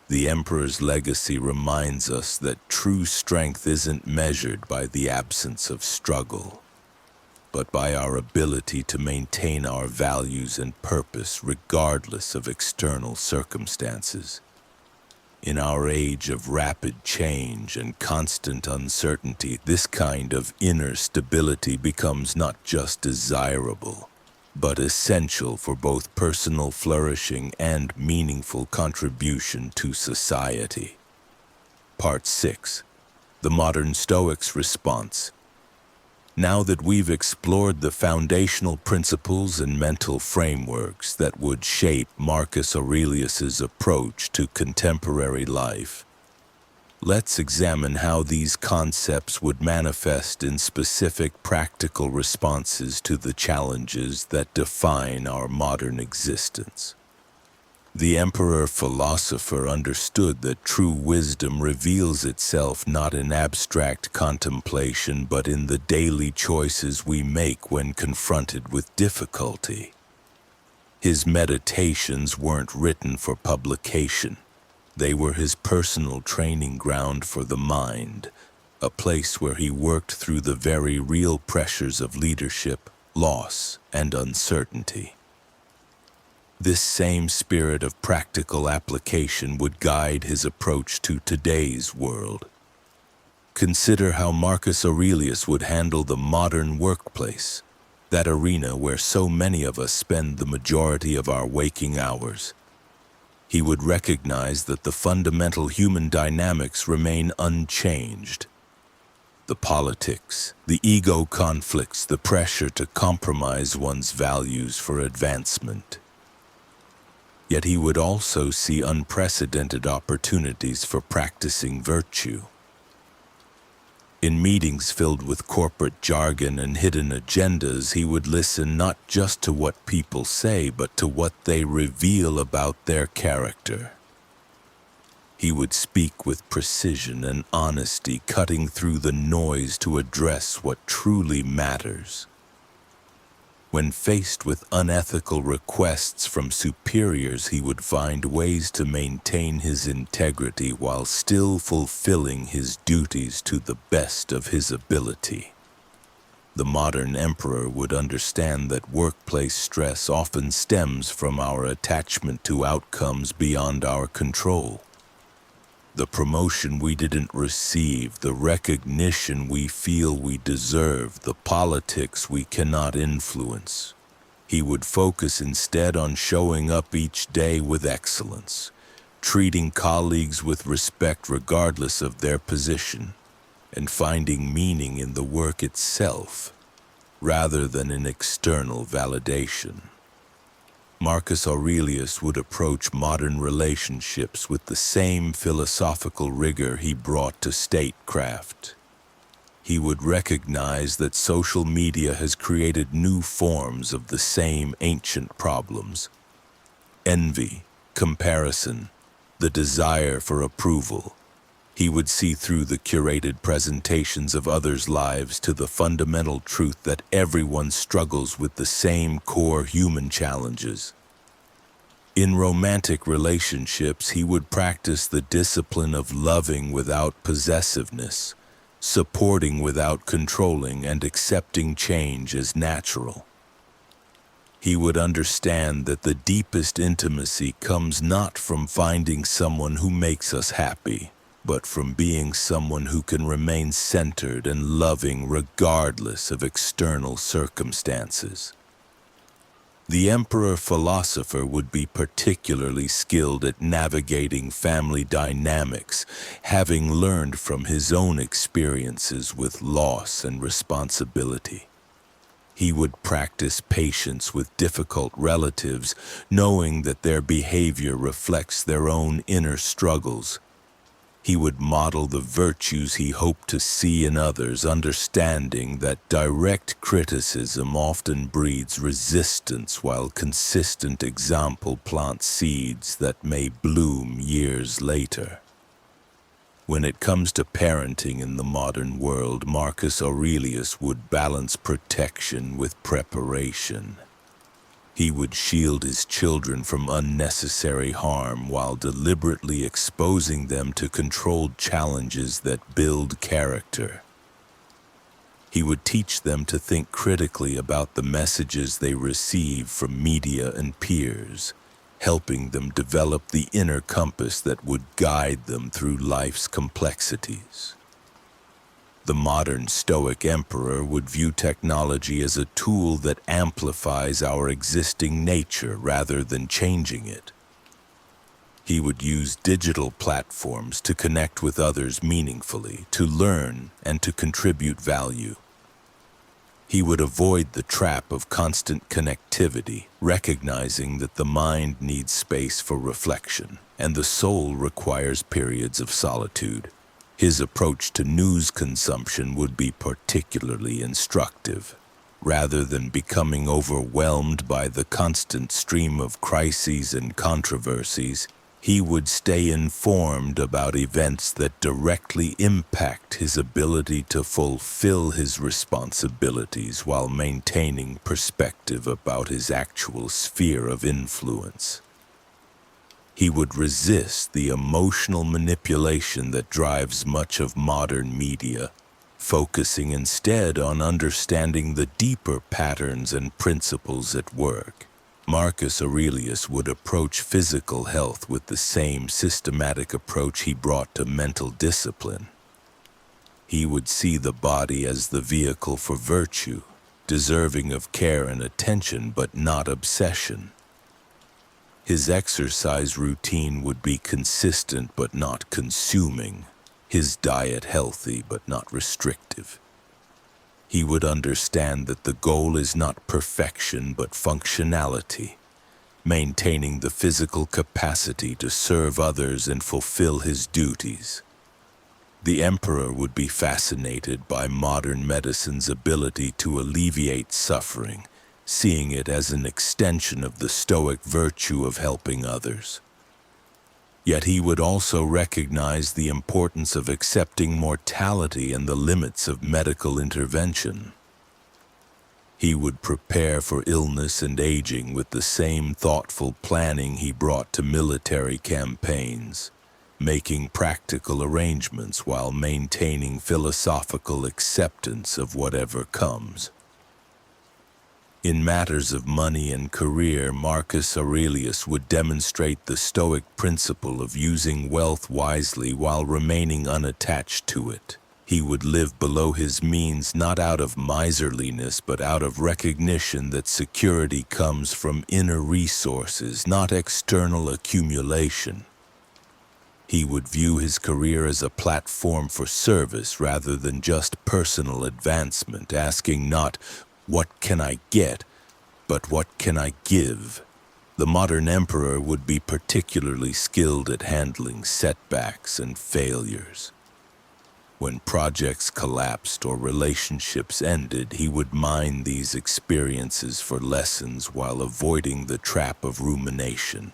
The emperor's legacy reminds us that true strength isn't measured by the absence of struggle, but by our ability to maintain our values and purpose regardless of external circumstances. In our age of rapid change and constant uncertainty, this kind of inner stability becomes not just desirable, but essential for both personal flourishing and meaningful contribution to society. Part 6. The Modern Stoic's Response. Now that we've explored the foundational principles and mental frameworks that would shape Marcus Aurelius's approach to contemporary life, let's examine how these concepts would manifest in specific practical responses to the challenges that define our modern existence. The emperor-philosopher understood that true wisdom reveals itself not in abstract contemplation but in the daily choices we make when confronted with difficulty. His meditations weren't written for publication. They were his personal training ground for the mind, a place where he worked through the very real pressures of leadership, loss, and uncertainty. This same spirit of practical application would guide his approach to today's world. Consider how Marcus Aurelius would handle the modern workplace, that arena where so many of us spend the majority of our waking hours. He would recognize that the fundamental human dynamics remain unchanged. The politics, the ego conflicts, the pressure to compromise one's values for advancement. Yet he would also see unprecedented opportunities for practicing virtue. In meetings filled with corporate jargon and hidden agendas, he would listen not just to what people say, but to what they reveal about their character. He would speak with precision and honesty, cutting through the noise to address what truly matters. When faced with unethical requests from superiors, he would find ways to maintain his integrity while still fulfilling his duties to the best of his ability. The modern emperor would understand that workplace stress often stems from our attachment to outcomes beyond our control. The promotion we didn't receive, the recognition we feel we deserve, the politics we cannot influence. He would focus instead on showing up each day with excellence, treating colleagues with respect regardless of their position, and finding meaning in the work itself, rather than in external validation. Marcus Aurelius would approach modern relationships with the same philosophical rigor he brought to statecraft. He would recognize that social media has created new forms of the same ancient problems: envy, comparison, the desire for approval. He would see through the curated presentations of others' lives to the fundamental truth that everyone struggles with the same core human challenges. In romantic relationships, he would practice the discipline of loving without possessiveness, supporting without controlling, and accepting change as natural. He would understand that the deepest intimacy comes not from finding someone who makes us happy, but from being someone who can remain centered and loving regardless of external circumstances. The emperor-philosopher would be particularly skilled at navigating family dynamics, having learned from his own experiences with loss and responsibility. He would practice patience with difficult relatives, knowing that their behavior reflects their own inner struggles. He would model the virtues he hoped to see in others, understanding that direct criticism often breeds resistance, while consistent example plants seeds that may bloom years later. When it comes to parenting in the modern world, Marcus Aurelius would balance protection with preparation. He would shield his children from unnecessary harm while deliberately exposing them to controlled challenges that build character. He would teach them to think critically about the messages they receive from media and peers, helping them develop the inner compass that would guide them through life's complexities. The modern Stoic emperor would view technology as a tool that amplifies our existing nature rather than changing it. He would use digital platforms to connect with others meaningfully, to learn and to contribute value. He would avoid the trap of constant connectivity, recognizing that the mind needs space for reflection, and the soul requires periods of solitude. His approach to news consumption would be particularly instructive. Rather than becoming overwhelmed by the constant stream of crises and controversies, he would stay informed about events that directly impact his ability to fulfill his responsibilities while maintaining perspective about his actual sphere of influence. He would resist the emotional manipulation that drives much of modern media, focusing instead on understanding the deeper patterns and principles at work. Marcus Aurelius would approach physical health with the same systematic approach he brought to mental discipline. He would see the body as the vehicle for virtue, deserving of care and attention but not obsession. His exercise routine would be consistent but not consuming, his diet healthy but not restrictive. He would understand that the goal is not perfection but functionality, maintaining the physical capacity to serve others and fulfill his duties. The emperor would be fascinated by modern medicine's ability to alleviate suffering, seeing it as an extension of the Stoic virtue of helping others. Yet he would also recognize the importance of accepting mortality and the limits of medical intervention. He would prepare for illness and aging with the same thoughtful planning he brought to military campaigns, making practical arrangements while maintaining philosophical acceptance of whatever comes. In matters of money and career, Marcus Aurelius would demonstrate the Stoic principle of using wealth wisely while remaining unattached to it. He would live below his means not out of miserliness but out of recognition that security comes from inner resources, not external accumulation. He would view his career as a platform for service rather than just personal advancement, asking not, "What can I get?" but "What can I give?" The modern emperor would be particularly skilled at handling setbacks and failures. When projects collapsed or relationships ended, he would mine these experiences for lessons while avoiding the trap of rumination.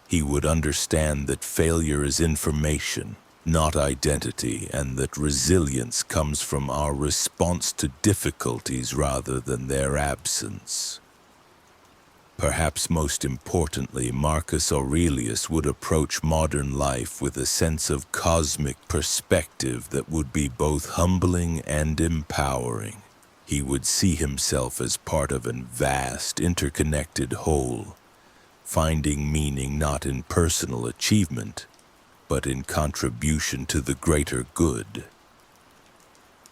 He would understand that failure is information, not identity, and that resilience comes from our response to difficulties rather than their absence. Perhaps most importantly, Marcus Aurelius would approach modern life with a sense of cosmic perspective that would be both humbling and empowering. He would see himself as part of a vast, interconnected whole, finding meaning not in personal achievement, but in contribution to the greater good.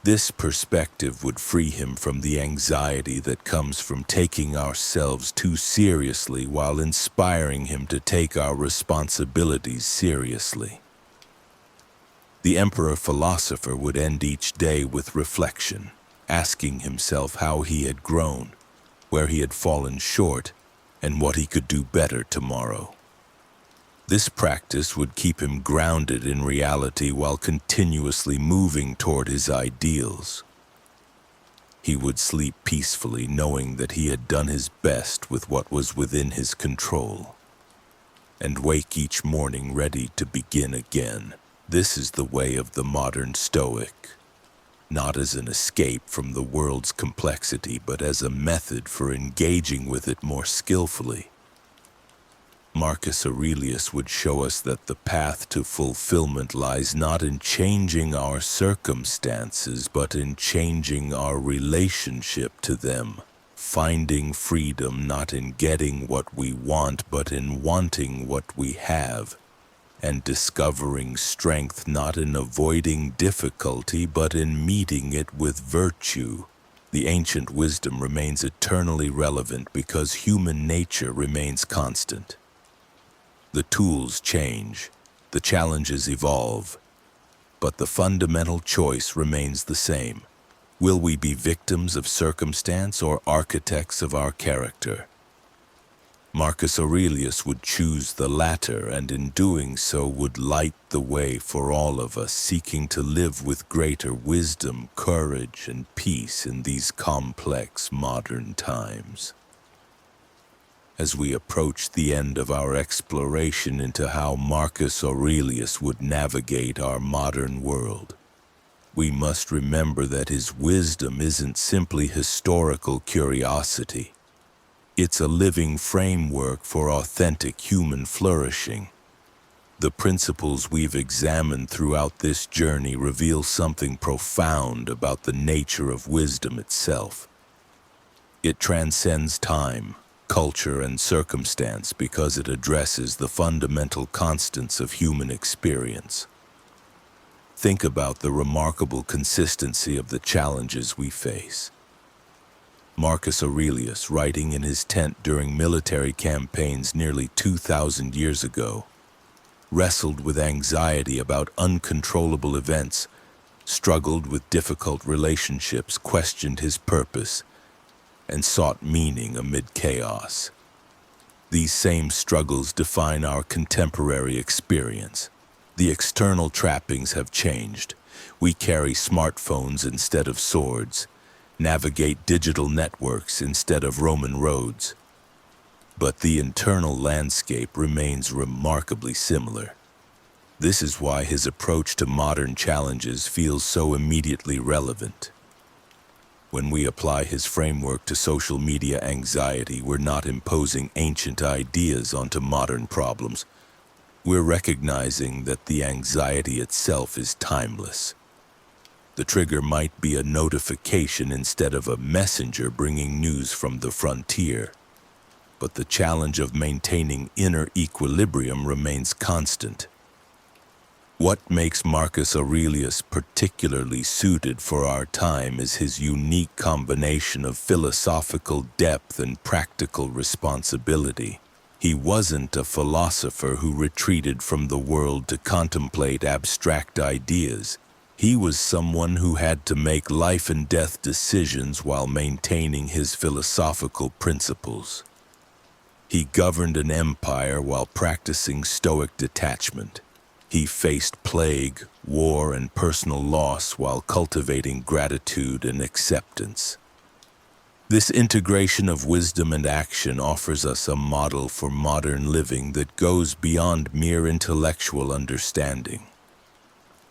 This perspective would free him from the anxiety that comes from taking ourselves too seriously while inspiring him to take our responsibilities seriously. The emperor-philosopher would end each day with reflection, asking himself how he had grown, where he had fallen short, and what he could do better tomorrow. This practice would keep him grounded in reality while continuously moving toward his ideals. He would sleep peacefully knowing that he had done his best with what was within his control, and wake each morning ready to begin again. This is the way of the modern Stoic, not as an escape from the world's complexity, but as a method for engaging with it more skillfully. Marcus Aurelius would show us that the path to fulfillment lies not in changing our circumstances, but in changing our relationship to them, finding freedom not in getting what we want, but in wanting what we have, and discovering strength not in avoiding difficulty, but in meeting it with virtue. The ancient wisdom remains eternally relevant because human nature remains constant. The tools change, the challenges evolve, but the fundamental choice remains the same. Will we be victims of circumstance or architects of our character? Marcus Aurelius would choose the latter, and in doing so would light the way for all of us seeking to live with greater wisdom, courage, and peace in these complex modern times. As we approach the end of our exploration into how Marcus Aurelius would navigate our modern world, we must remember that his wisdom isn't simply historical curiosity. It's a living framework for authentic human flourishing. The principles we've examined throughout this journey reveal something profound about the nature of wisdom itself. It transcends time, culture, and circumstance because it addresses the fundamental constants of human experience. Think about the remarkable consistency of the challenges we face. Marcus Aurelius, writing in his tent during military campaigns nearly 2,000 years ago, wrestled with anxiety about uncontrollable events, struggled with difficult relationships, questioned his purpose, and sought meaning amid chaos. These same struggles define our contemporary experience. The external trappings have changed. We carry smartphones instead of swords, navigate digital networks instead of Roman roads. But the internal landscape remains remarkably similar. This is why his approach to modern challenges feels so immediately relevant. When we apply his framework to social media anxiety, we're not imposing ancient ideas onto modern problems. We're recognizing that the anxiety itself is timeless. The trigger might be a notification instead of a messenger bringing news from the frontier. But the challenge of maintaining inner equilibrium remains constant. What makes Marcus Aurelius particularly suited for our time is his unique combination of philosophical depth and practical responsibility. He wasn't a philosopher who retreated from the world to contemplate abstract ideas. He was someone who had to make life and death decisions while maintaining his philosophical principles. He governed an empire while practicing Stoic detachment. He faced plague, war, and personal loss while cultivating gratitude and acceptance. This integration of wisdom and action offers us a model for modern living that goes beyond mere intellectual understanding.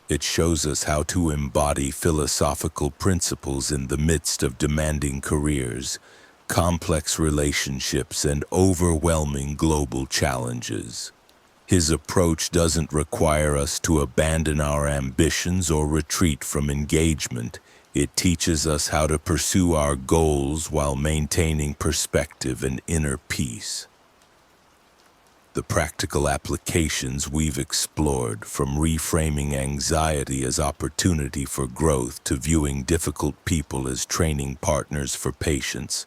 It shows us how to embody philosophical principles in the midst of demanding careers, complex relationships, and overwhelming global challenges. His approach doesn't require us to abandon our ambitions or retreat from engagement. It teaches us how to pursue our goals while maintaining perspective and inner peace. The practical applications we've explored, from reframing anxiety as opportunity for growth to viewing difficult people as training partners for patience,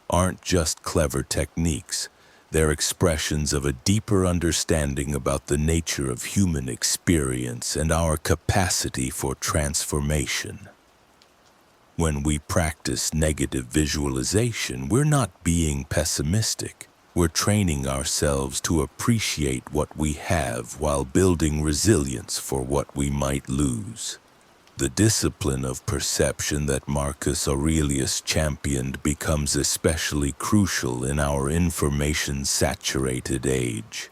aren't just clever techniques. They're expressions of a deeper understanding about the nature of human experience and our capacity for transformation. When we practice negative visualization, we're not being pessimistic. We're training ourselves to appreciate what we have while building resilience for what we might lose. The discipline of perception that Marcus Aurelius championed becomes especially crucial in our information-saturated age.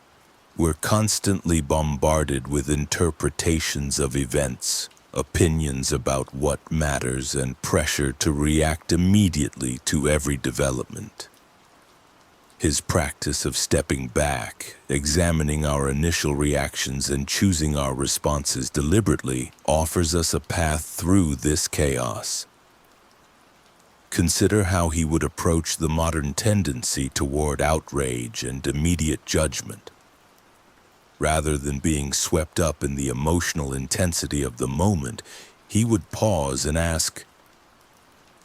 We're constantly bombarded with interpretations of events, opinions about what matters, and pressure to react immediately to every development. His practice of stepping back, examining our initial reactions, and choosing our responses deliberately offers us a path through this chaos. Consider how he would approach the modern tendency toward outrage and immediate judgment. Rather than being swept up in the emotional intensity of the moment, he would pause and ask,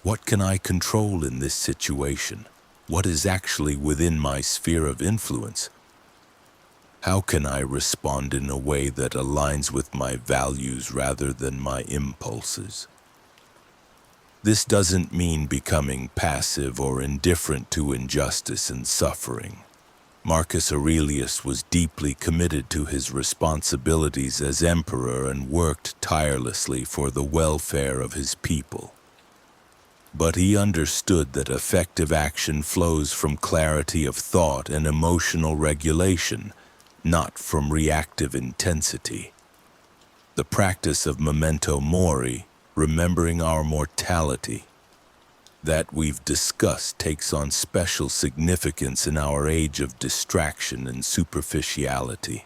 "What can I control in this situation? What is actually within my sphere of influence? How can I respond in a way that aligns with my values rather than my impulses?" This doesn't mean becoming passive or indifferent to injustice and suffering. Marcus Aurelius was deeply committed to his responsibilities as emperor and worked tirelessly for the welfare of his people. But he understood that effective action flows from clarity of thought and emotional regulation, not from reactive intensity. The practice of memento mori, remembering our mortality, that we've discussed takes on special significance in our age of distraction and superficiality.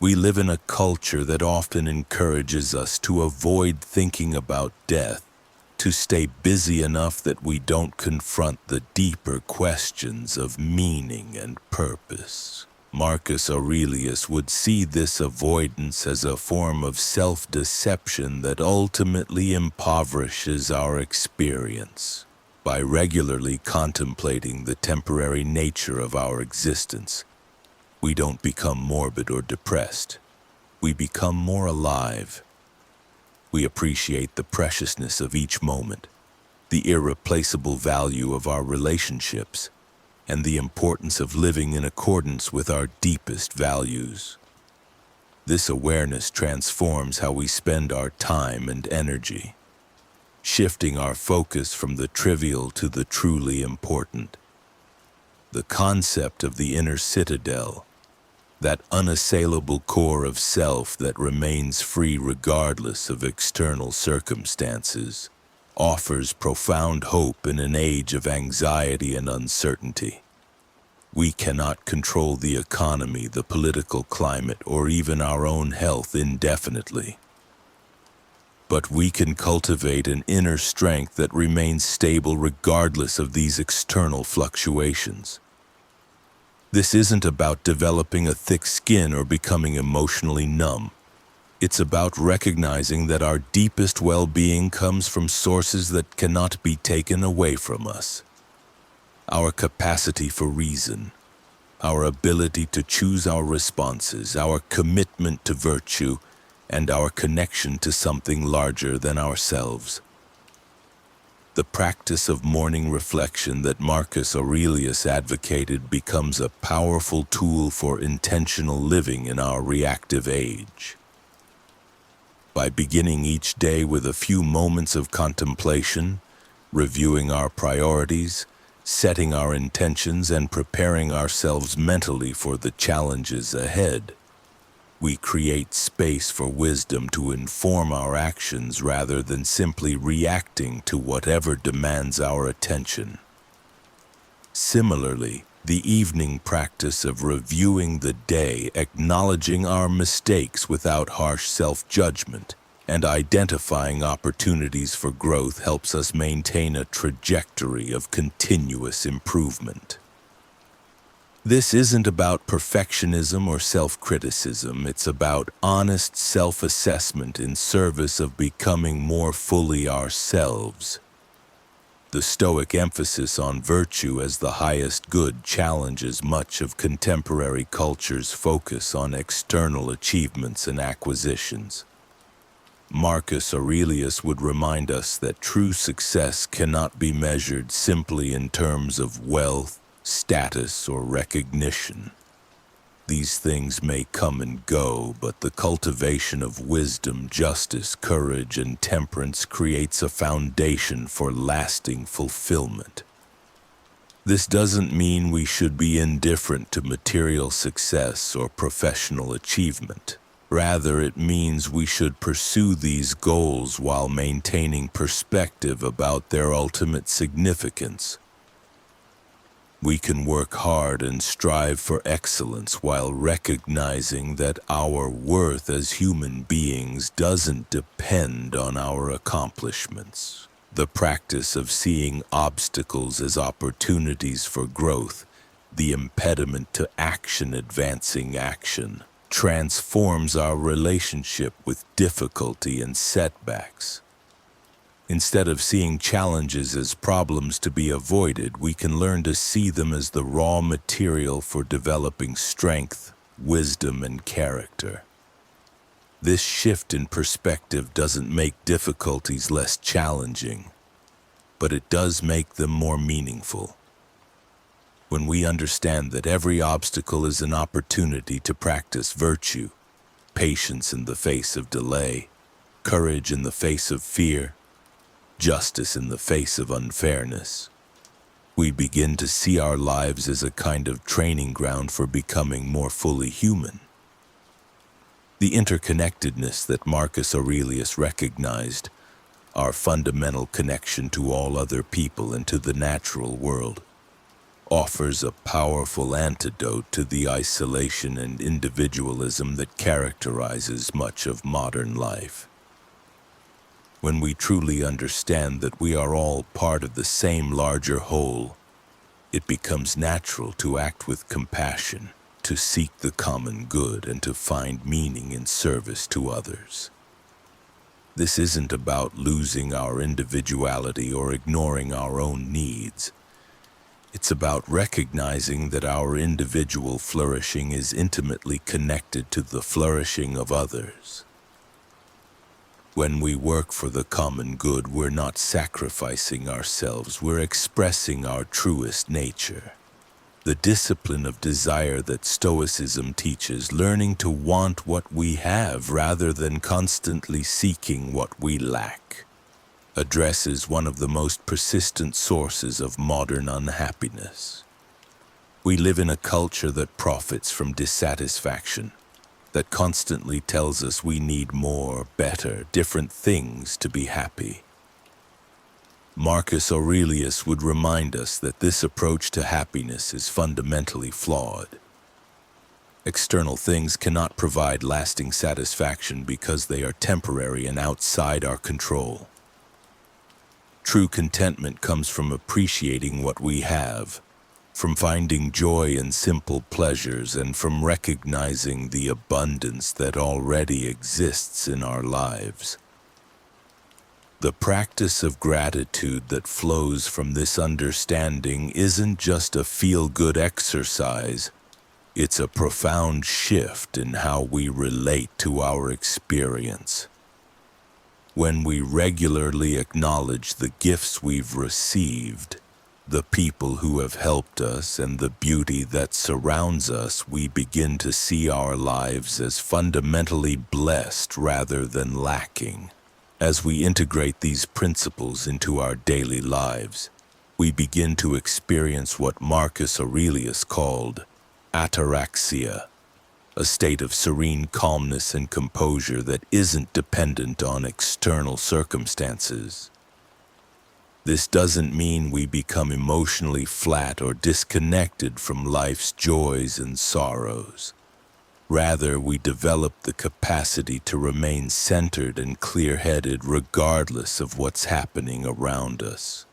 We live in a culture that often encourages us to avoid thinking about death, to stay busy enough that we don't confront the deeper questions of meaning and purpose. Marcus Aurelius would see this avoidance as a form of self-deception that ultimately impoverishes our experience. By regularly contemplating the temporary nature of our existence, we don't become morbid or depressed. We become more alive. We appreciate the preciousness of each moment, the irreplaceable value of our relationships, and the importance of living in accordance with our deepest values. This awareness transforms how we spend our time and energy, shifting our focus from the trivial to the truly important. The concept of the inner citadel, that unassailable core of self that remains free regardless of external circumstances, offers profound hope in an age of anxiety and uncertainty. We cannot control the economy, the political climate, or even our own health indefinitely. But we can cultivate an inner strength that remains stable regardless of these external fluctuations. This isn't about developing a thick skin or becoming emotionally numb. It's about recognizing that our deepest well-being comes from sources that cannot be taken away from us. Our capacity for reason, our ability to choose our responses, our commitment to virtue, and our connection to something larger than ourselves. The practice of morning reflection that Marcus Aurelius advocated becomes a powerful tool for intentional living in our reactive age. By beginning each day with a few moments of contemplation, reviewing our priorities, setting our intentions, and preparing ourselves mentally for the challenges ahead, we create space for wisdom to inform our actions rather than simply reacting to whatever demands our attention. Similarly, the evening practice of reviewing the day, acknowledging our mistakes without harsh self-judgment, and identifying opportunities for growth helps us maintain a trajectory of continuous improvement. This isn't about perfectionism or self-criticism. It's about honest self-assessment in service of becoming more fully ourselves. The Stoic emphasis on virtue as the highest good challenges much of contemporary culture's focus on external achievements and acquisitions. Marcus Aurelius would remind us that true success cannot be measured simply in terms of wealth, status, or recognition. These things may come and go, but the cultivation of wisdom, justice, courage, and temperance creates a foundation for lasting fulfillment. This doesn't mean we should be indifferent to material success or professional achievement. Rather, it means we should pursue these goals while maintaining perspective about their ultimate significance. We can work hard and strive for excellence while recognizing that our worth as human beings doesn't depend on our accomplishments. The practice of seeing obstacles as opportunities for growth, the impediment to action advancing action, transforms our relationship with difficulty and setbacks. Instead of seeing challenges as problems to be avoided, we can learn to see them as the raw material for developing strength, wisdom, and character. This shift in perspective doesn't make difficulties less challenging, but it does make them more meaningful. When we understand that every obstacle is an opportunity to practice virtue, patience in the face of delay, courage in the face of fear, justice in the face of unfairness, we begin to see our lives as a kind of training ground for becoming more fully human. The interconnectedness that Marcus Aurelius recognized, our fundamental connection to all other people and to the natural world, offers a powerful antidote to the isolation and individualism that characterizes much of modern life. When we truly understand that we are all part of the same larger whole, it becomes natural to act with compassion, to seek the common good, and to find meaning in service to others. This isn't about losing our individuality or ignoring our own needs. It's about recognizing that our individual flourishing is intimately connected to the flourishing of others. When we work for the common good, we're not sacrificing ourselves, we're expressing our truest nature. The discipline of desire that Stoicism teaches, learning to want what we have rather than constantly seeking what we lack, addresses one of the most persistent sources of modern unhappiness. We live in a culture that profits from dissatisfaction, that constantly tells us we need more, better, different things to be happy. Marcus Aurelius would remind us that this approach to happiness is fundamentally flawed. External things cannot provide lasting satisfaction because they are temporary and outside our control. True contentment comes from appreciating what we have, from finding joy in simple pleasures, and from recognizing the abundance that already exists in our lives. The practice of gratitude that flows from this understanding isn't just a feel-good exercise, it's a profound shift in how we relate to our experience. When we regularly acknowledge the gifts we've received, the people who have helped us, and the beauty that surrounds us, we begin to see our lives as fundamentally blessed rather than lacking. As we integrate these principles into our daily lives, we begin to experience what Marcus Aurelius called ataraxia, a state of serene calmness and composure that isn't dependent on external circumstances. This doesn't mean we become emotionally flat or disconnected from life's joys and sorrows. Rather, we develop the capacity to remain centered and clear-headed regardless of what's happening around us.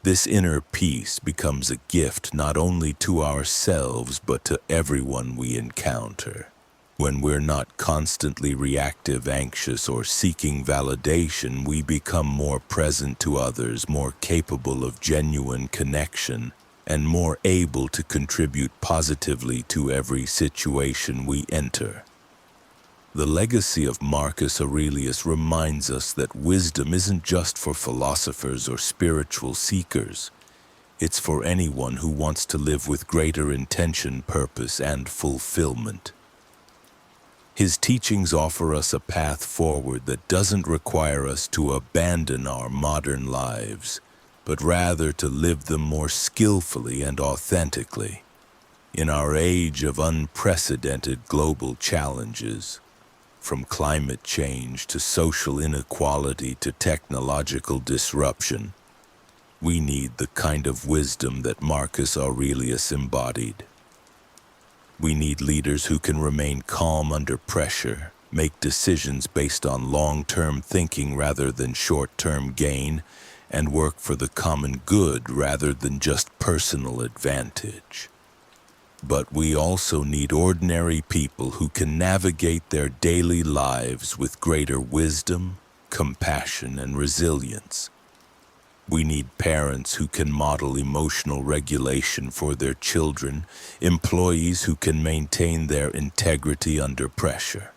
This inner peace becomes a gift not only to ourselves but to everyone we encounter. When we're not constantly reactive, anxious, or seeking validation, we become more present to others, more capable of genuine connection, and more able to contribute positively to every situation we enter. The legacy of Marcus Aurelius reminds us that wisdom isn't just for philosophers or spiritual seekers. It's for anyone who wants to live with greater intention, purpose, and fulfillment. His teachings offer us a path forward that doesn't require us to abandon our modern lives, but rather to live them more skillfully and authentically. In our age of unprecedented global challenges, from climate change to social inequality to technological disruption, we need the kind of wisdom that Marcus Aurelius embodied. We need leaders who can remain calm under pressure, make decisions based on long-term thinking rather than short-term gain, and work for the common good rather than just personal advantage. But we also need ordinary people who can navigate their daily lives with greater wisdom, compassion, and resilience. We need parents who can model emotional regulation for their children, employees who can maintain their integrity under pressure,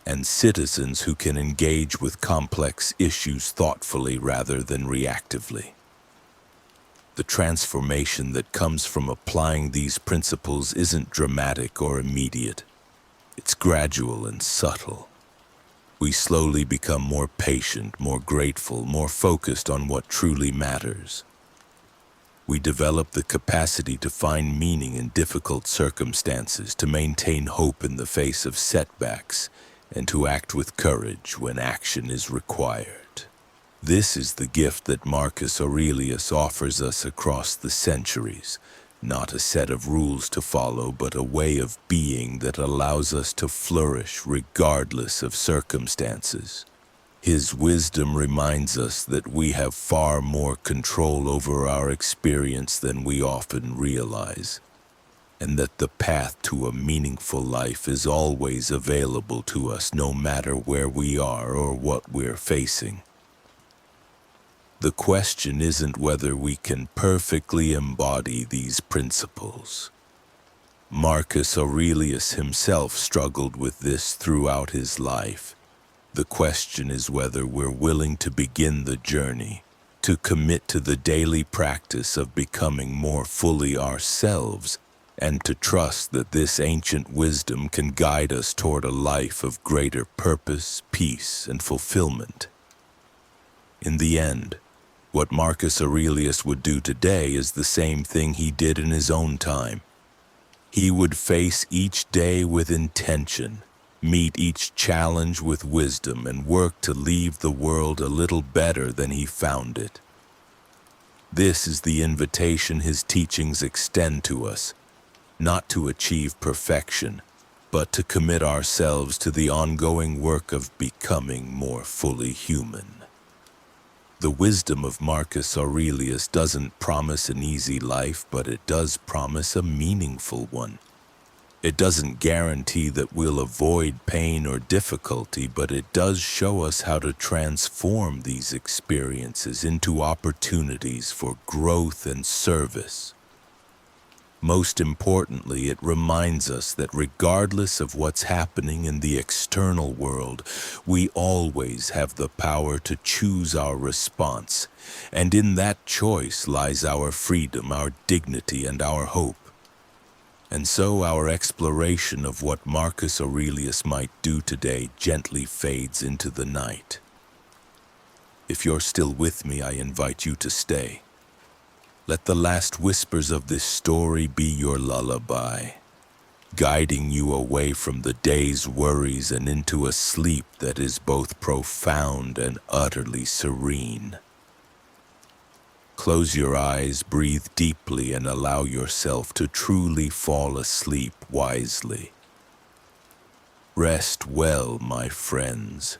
and citizens who can engage with complex issues thoughtfully rather than reactively. The transformation that comes from applying these principles isn't dramatic or immediate. It's gradual and subtle. We slowly become more patient, more grateful, more focused on what truly matters. We develop the capacity to find meaning in difficult circumstances, to maintain hope in the face of setbacks, and to act with courage when action is required. This is the gift that Marcus Aurelius offers us across the centuries, not a set of rules to follow, but a way of being that allows us to flourish regardless of circumstances. His wisdom reminds us that we have far more control over our experience than we often realize, and that the path to a meaningful life is always available to us no matter where we are or what we're facing. The question isn't whether we can perfectly embody these principles. Marcus Aurelius himself struggled with this throughout his life. The question is whether we're willing to begin the journey, to commit to the daily practice of becoming more fully ourselves, and to trust that this ancient wisdom can guide us toward a life of greater purpose, peace, and fulfillment. In the end, what Marcus Aurelius would do today is the same thing he did in his own time. He would face each day with intention, meet each challenge with wisdom, and work to leave the world a little better than he found it. This is the invitation his teachings extend to us, not to achieve perfection, but to commit ourselves to the ongoing work of becoming more fully human. The wisdom of Marcus Aurelius doesn't promise an easy life, but it does promise a meaningful one. It doesn't guarantee that we'll avoid pain or difficulty, but it does show us how to transform these experiences into opportunities for growth and service. Most importantly, it reminds us that regardless of what's happening in the external world, we always have the power to choose our response, and in that choice lies our freedom, our dignity, and our hope. And so our exploration of what Marcus Aurelius might do today gently fades into the night. If you're still with me, I invite you to stay. Let the last whispers of this story be your lullaby, guiding you away from the day's worries and into a sleep that is both profound and utterly serene. Close your eyes, breathe deeply, and allow yourself to truly fall asleep wisely. Rest well, my friends.